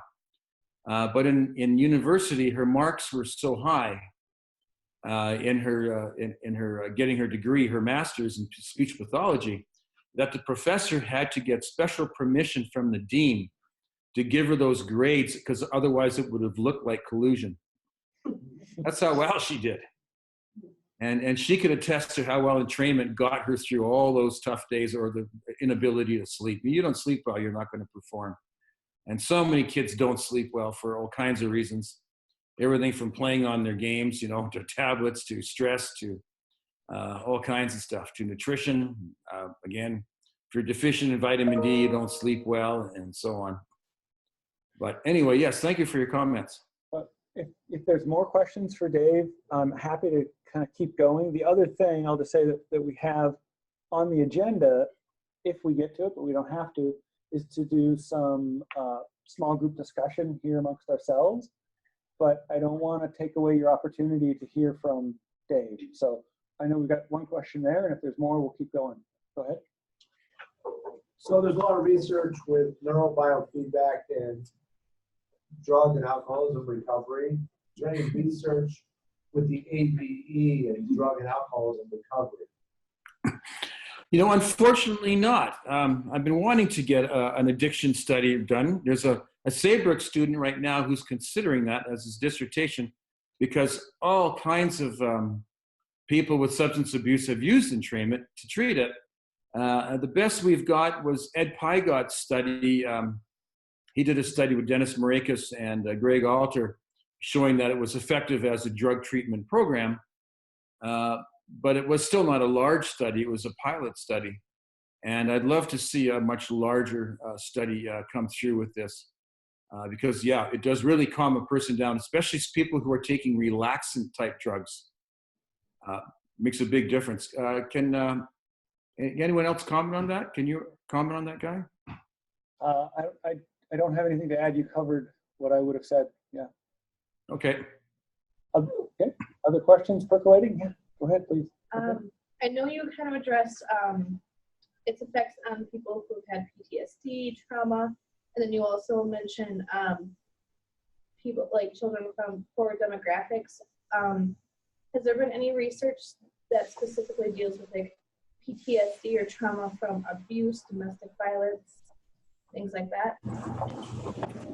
But in university, her marks were so high in her getting her degree, her master's in speech pathology, that the professor had to get special permission from the dean to give her those grades, because otherwise it would have looked like collusion. That's how well she did. And she could attest to how well entrainment got her through all those tough days, or the inability to sleep. You don't sleep well, you're not going to perform. And so many kids don't sleep well for all kinds of reasons. Everything from playing on their games, you know, to tablets, to stress, to all kinds of stuff, to nutrition. Again, if you're deficient in vitamin D, you don't sleep well, and so on. But anyway, yes, thank you for your comments. If there's more questions for Dave, I'm happy to kind of keep going. The other thing I'll just say that we have on the agenda, if we get to it, but we don't have to, is to do some small group discussion here amongst ourselves. But I don't want to take away your opportunity to hear from Dave. So I know we've got one question there, and if there's more, we'll keep going. Go ahead. So there's a lot of research with neurobiofeedback and drug and alcoholism recovery. Is there any research with the ABE and drug and alcoholism recovery? You know, unfortunately not. I've been wanting to get an addiction study done. There's a Saybrook student right now who's considering that as his dissertation, because all kinds of people with substance abuse have used entrainment to treat it. The best we've got was Ed Pygot's study. He did a study with Dennis Marakis and Greg Alter, showing that it was effective as a drug treatment program. But it was still not a large study. It was a pilot study. And I'd love to see a much larger study come through with this. Because, yeah, it does really calm a person down, especially people who are taking relaxant type drugs. Makes a big difference. Can anyone else comment on that? Can you comment on that, Guy? I don't have anything to add. You covered what I would have said. Yeah. Okay. Okay. Other questions percolating? Yeah. Go ahead, please. I know you kind of addressed its effects on people who've had PTSD, trauma, and then you also mentioned people like children from poor demographics. Has there been any research that specifically deals with like PTSD or trauma from abuse, domestic violence, things like that?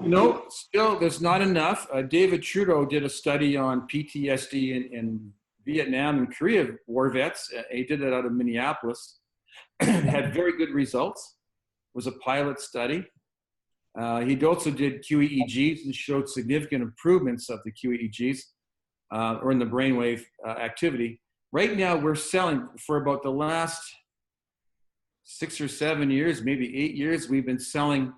No, still there's not enough. David Trudeau did a study on PTSD in Vietnam and Korea war vets. He did it out of Minneapolis. Had very good results. It was a pilot study. He also did QEEGs and showed significant improvements of the QEEGs or in the brainwave activity. Right now, we're selling for about the last 6 or 7 years, maybe 8 years, we've been selling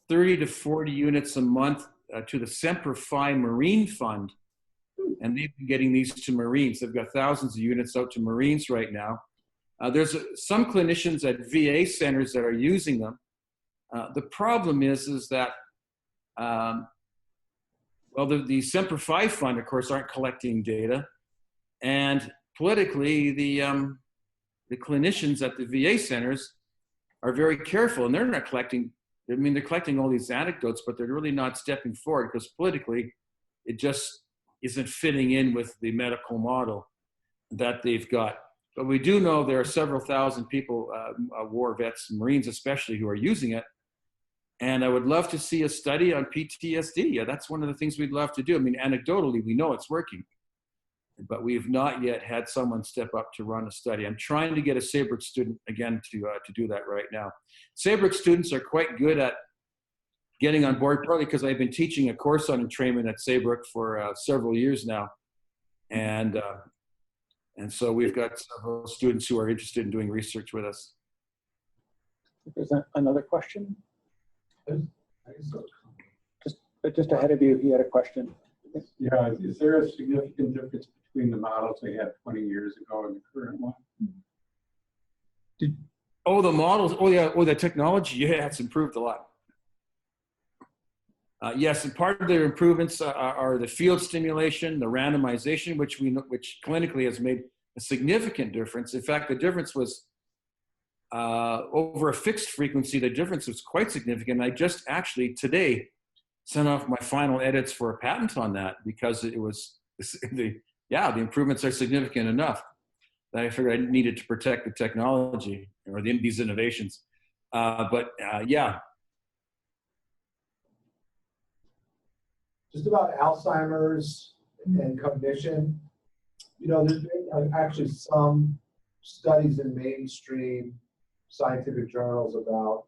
30 to 40 units a month to the Semper Fi Marine Fund. And they've been getting these to Marines. They've got thousands of units out to Marines right now. There's some clinicians at VA centers that are using them. The problem is that, well, the Semper Fi Fund, of course, aren't collecting data. And politically, the clinicians at the VA centers are very careful, and they're not collecting, I mean, they're collecting all these anecdotes, but they're really not stepping forward because politically, it just isn't fitting in with the medical model that they've got. But we do know there are several thousand people, war vets, Marines especially, who are using it. And I would love to see a study on PTSD. Yeah, that's one of the things we'd love to do. I mean, anecdotally, we know it's working, but we have not yet had someone step up to run a study. I'm trying to get a Saybrook student, again, to do that right now. Saybrook students are quite good at getting on board, partly because I've been teaching a course on entrainment at Saybrook for several years now. And so we've got several students who are interested in doing research with us. If there's another question, I guess so. just ahead of you, he had a question. Yeah, is there a significant difference between the models they had 20 years ago and the current one? Oh, the models. Oh, yeah. Oh, the technology. Yeah, it's improved a lot. Yes, and part of the improvements are the field stimulation, the randomization, which clinically has made a significant difference. In fact, the difference was over a fixed frequency. The difference was quite significant. I just actually today sent off my final edits for a patent on that because it was the improvements are significant enough that I figured I needed to protect the technology or these innovations. Yeah. Just about Alzheimer's and cognition. You know, there's been actually some studies in mainstream scientific journals about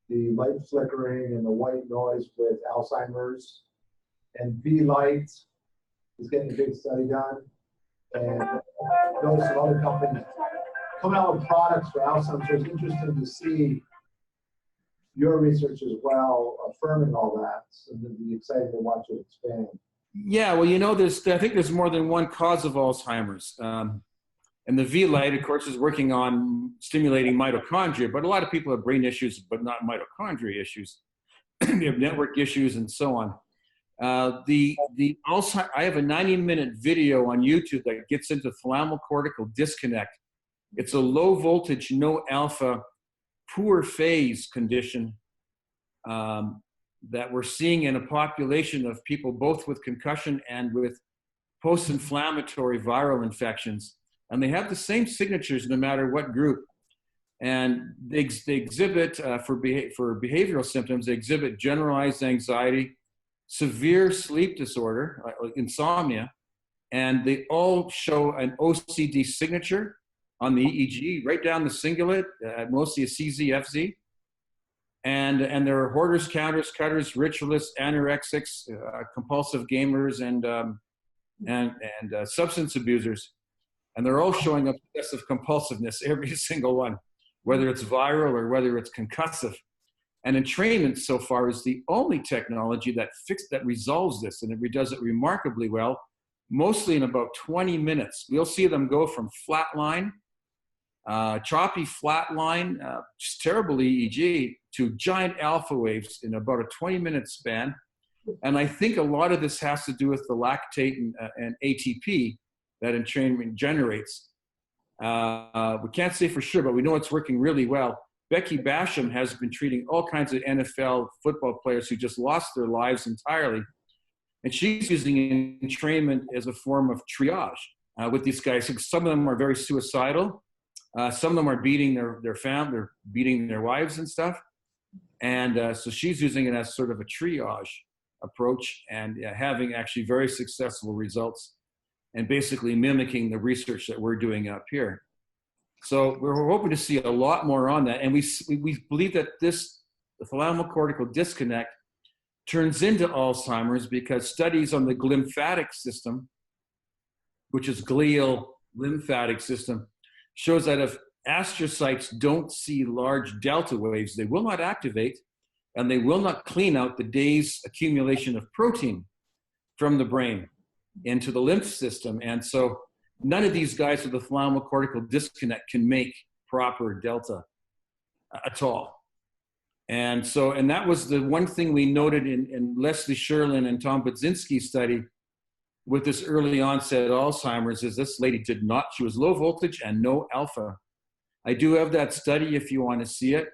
the light flickering and the white noise with Alzheimer's. And V-Light is getting a big study done. And notice some other companies coming out with products for Alzheimer's. So it's interesting to see your research as well, affirming all that. So it'd be exciting to watch it expand. Yeah, well, you know, I think there's more than one cause of Alzheimer's. And the V-Light, of course, is working on stimulating mitochondria, but a lot of people have brain issues, but not mitochondria issues. They have network issues and so on. I have a 90-minute video on YouTube that gets into thalamocortical disconnect. It's a low voltage, no alpha, poor phase condition that we're seeing in a population of people both with concussion and with post-inflammatory viral infections. And they have the same signatures no matter what group. And they exhibit, for behavioral symptoms, they exhibit generalized anxiety, severe sleep disorder, insomnia, and they all show an OCD signature on the EEG, right down the cingulate, mostly a CZ, FZ. And there are hoarders, counters, cutters, ritualists, anorexics, compulsive gamers, and substance abusers. And they're all showing obsessive compulsiveness, every single one, whether it's viral or whether it's concussive. And entrainment so far is the only technology that resolves this, and it does it remarkably well, mostly in about 20 minutes. We'll see them go from flatline, choppy flatline, just terrible EEG, to giant alpha waves in about a 20-minute span. And I think a lot of this has to do with the lactate and ATP that entrainment generates. We can't say for sure, but we know it's working really well. Becky Basham has been treating all kinds of NFL football players who just lost their lives entirely. And she's using entrainment as a form of triage with these guys. Some of them are very suicidal. Some of them are beating their family, they're beating their wives and stuff. And so she's using it as sort of a triage approach and having actually very successful results and basically mimicking the research that we're doing up here. So we're hoping to see a lot more on that. And we believe that the thalamocortical disconnect turns into Alzheimer's because studies on the glymphatic system, which is glial lymphatic system, shows that if astrocytes don't see large delta waves, they will not activate and they will not clean out the day's accumulation of protein from the brain into the lymph system. And so none of these guys with the thalamocortical disconnect can make proper delta at all. And that was the one thing we noted in Leslie Sherlin and Tom Budzinski's study with this early onset Alzheimer's is this lady she was low voltage and no alpha. I do have that study if you want to see it.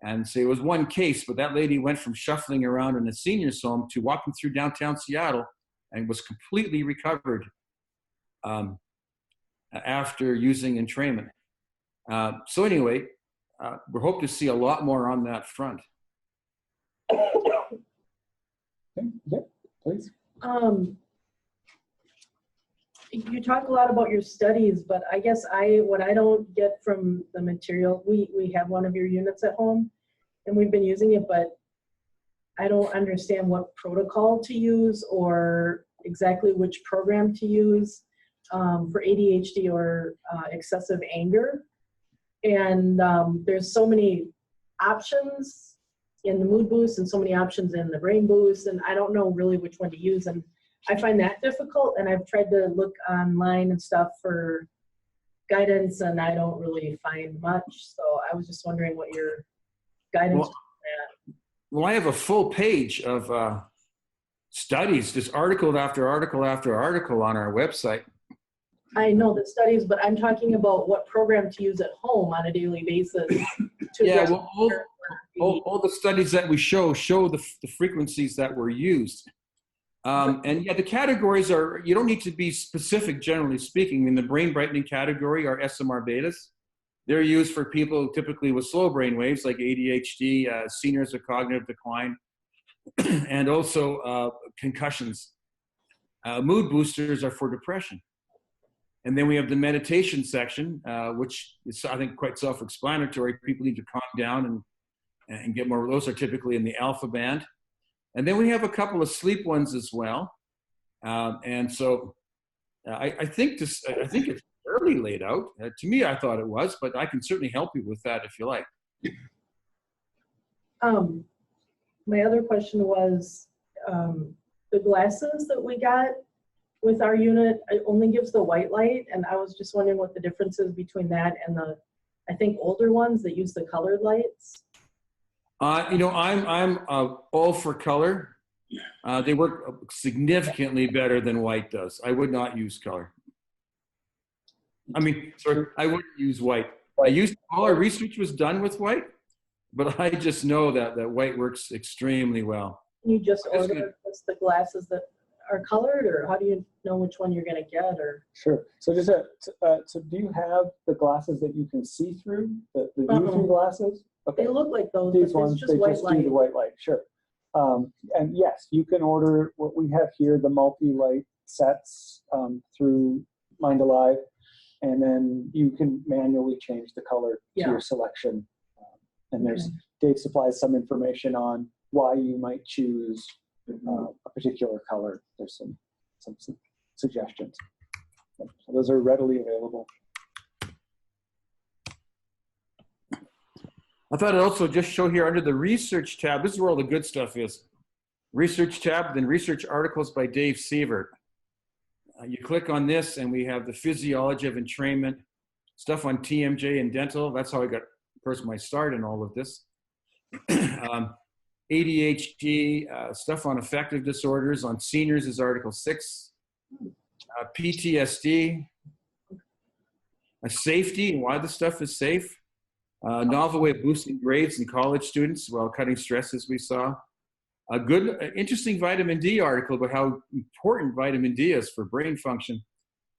And say it was one case, but that lady went from shuffling around in a senior's home to walking through downtown Seattle and was completely recovered after using entrainment. So anyway, we hope to see a lot more on that front. Okay, yeah, please. You talk a lot about your studies, but I guess what I don't get from the material, we have one of your units at home and we've been using it, but I don't understand what protocol to use or exactly which program to use for ADHD or excessive anger. And there's so many options in the mood boost and so many options in the brain boost, and I don't know really which one to use, and I find that difficult, and I've tried to look online and stuff for guidance, and I don't really find much, so I was just wondering what your guidance was on that. Well, I have a full page of studies, just article after article after article on our website. I know the studies, but I'm talking about what program to use at home on a daily basis. Yeah, well, all the studies that we show the frequencies that were used. And yeah, the categories are, you don't need to be specific, generally speaking. In the brain brightening category are SMR betas. They're used for people typically with slow brain waves like ADHD, seniors with cognitive decline, and also concussions. Mood boosters are for depression. And then we have the meditation section, which is, I think, quite self-explanatory. People need to calm down and get more. Those are typically in the alpha band. And then we have a couple of sleep ones as well. And so I think it's fairly laid out. To me, I thought it was, but I can certainly help you with that if you like. My other question was the glasses that we got with our unit, it only gives the white light, and I was just wondering what the difference is between that and the, I think, older ones that use the colored lights. You know, I'm all for color. They work significantly better than white does. I would not use color. I mean, sorry, I wouldn't use white. All our research was done with white, but I just know that white works extremely well. You just order the glasses that are colored, or how do you know which one you're going to get? Or Sure. So just so do you have the glasses that you can see through, the view-through glasses? Okay. they look like those, These but ones, it's just they white just do light. the white light, sure. And yes, you can order what we have here, the multi-light sets through Mind Alive, and then you can manually change the color to your selection. And there's, Dave supplies some information on why you might choose a particular color. There's some suggestions. So those are readily available. I thought I'd also just show here under the research tab, this is where all the good stuff is. Research tab, then research articles by Dave Siever. You click on this and we have the physiology of entrainment, stuff on TMJ and dental. That's how I got, of course, my start in all of this. ADHD, stuff on affective disorders, on seniors is Article 6. PTSD, safety and why the stuff is safe. Novel way of boosting grades in college students while cutting stress, as we saw. A good, interesting vitamin D article about how important vitamin D is for brain function.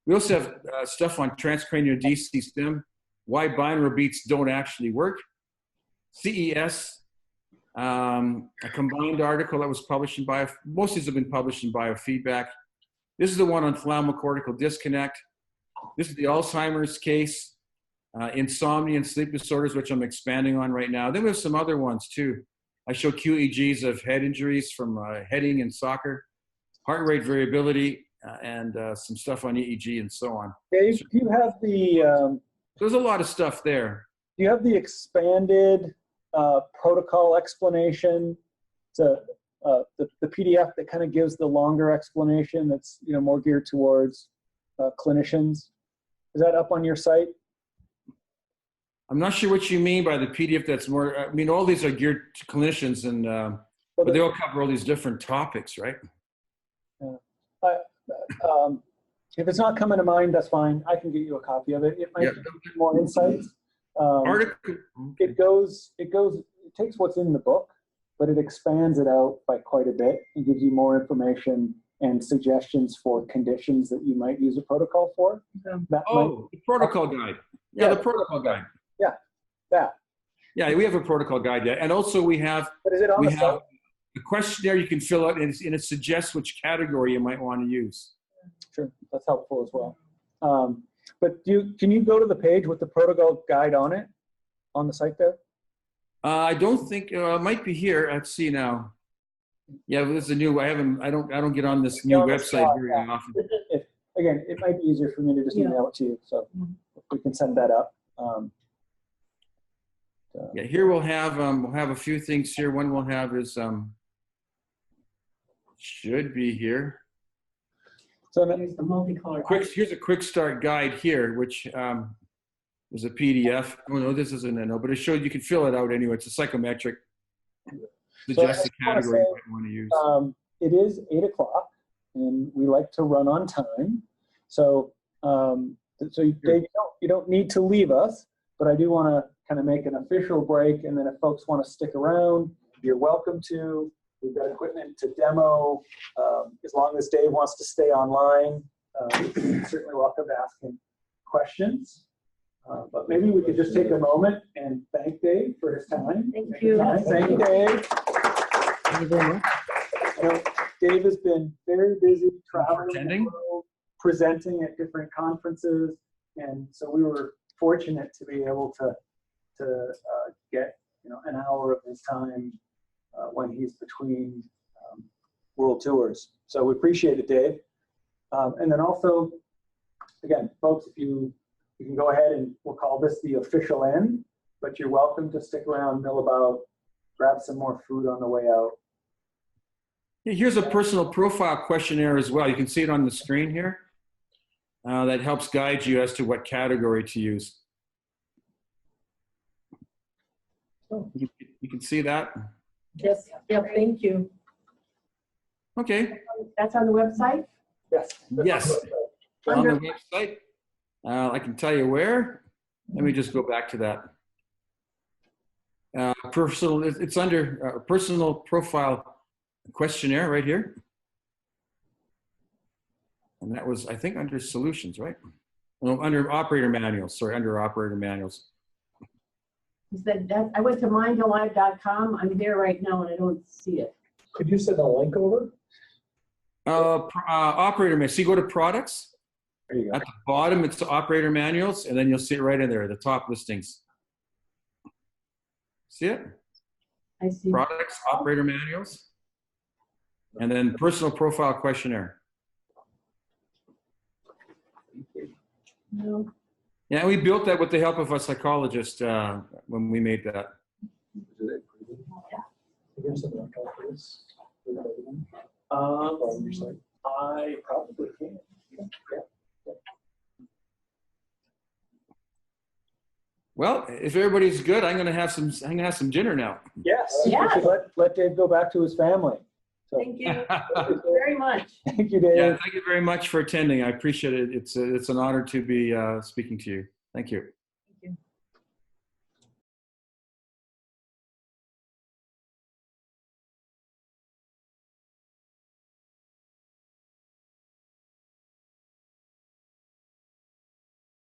We also have stuff on transcranial DC stim, why binaural beats don't actually work. CES, a combined article that was published in most of these have been published in Biofeedback. This is the one on thalamocortical disconnect. This is the Alzheimer's case, insomnia and sleep disorders, which I'm expanding on right now. Then we have some other ones too. I show QEGs of head injuries from heading in soccer, heart rate variability, and some stuff on EEG and so on. Dave, do you have the... There's a lot of stuff there. Do you have the expanded protocol explanation? The PDF that kind of gives the longer explanation that's more geared towards clinicians. Is that up on your site? I'm not sure what you mean by the PDF that's more, I mean, all these are geared to clinicians and, but they all cover all these different topics, right? If it's not coming to mind, that's fine. I can get you a copy of it. It might give more insights. It takes what's in the book, but it expands it out by quite a bit and gives you more information and suggestions for conditions that you might use a protocol for. The protocol guide. Yeah, the protocol guide. Yeah, that. Yeah, we have a protocol guide, and also we have a questionnaire you can fill out, and it suggests which category you might want to use. Sure, that's helpful as well. But can you go to the page with the protocol guide on it, on the site there? I don't think it might be here. Let's see now. Yeah, this is a new. I don't get on this new website very often. Again, it might be easier for me to just email it to you, so we can send that up. Yeah, here we'll have a few things here. One we'll have is should be here. So There's the multicolored. Here's a quick start guide here, which is a PDF. Oh no, this isn't a but it showed you can fill it out anyway. It's a psychometric. Suggest the category you might want to use. it is 8 o'clock, and we like to run on time. So, Dave, you don't need to leave us, but I do want to kind of make an official break, and then if folks want to stick around, you're welcome to. We've got equipment to demo. As long as Dave wants to stay online, you're certainly welcome to ask him questions. But maybe we could just take a moment and thank Dave for his time. Thank you. Thank you, Dave. You know, Dave has been very busy traveling the world, presenting at different conferences, and so we were fortunate to be able to get an hour of his time when he's between world tours. So we appreciate it, Dave. And then also, again, folks, if you can go ahead and we'll call this the official end, but you're welcome to stick around, mill about, grab some more food on the way out. Here's a personal profile questionnaire as well. You can see it on the screen here. That helps guide you as to what category to use. You can see that? Yes, yeah, thank you. Okay. That's on the website? Yes. Yes. On the website. I can tell you where. Let me just go back to that. It's under personal profile questionnaire right here. And that was, I think, under solutions, right? No, under operator manuals. Sorry, under operator manuals. He said that I went to mindalive.com. I'm there right now and I don't see it. Could you send a link over? Operator manuals. So you go to products. There you go. At the bottom, it's the operator manuals, and then you'll see it right in there, the top listings. See it? I see. Products, operator manuals, and then personal profile questionnaire. No. Yeah, we built that with the help of a psychologist when we made that. I probably can. Yeah. Well, if everybody's good, I'm gonna have some dinner now. Yes. Yeah. We should let Dave go back to his family. So, Thank you very much. thank you, Dave. Yeah, thank you very much for attending. I appreciate it. It's an honor to be speaking to you. Thank you.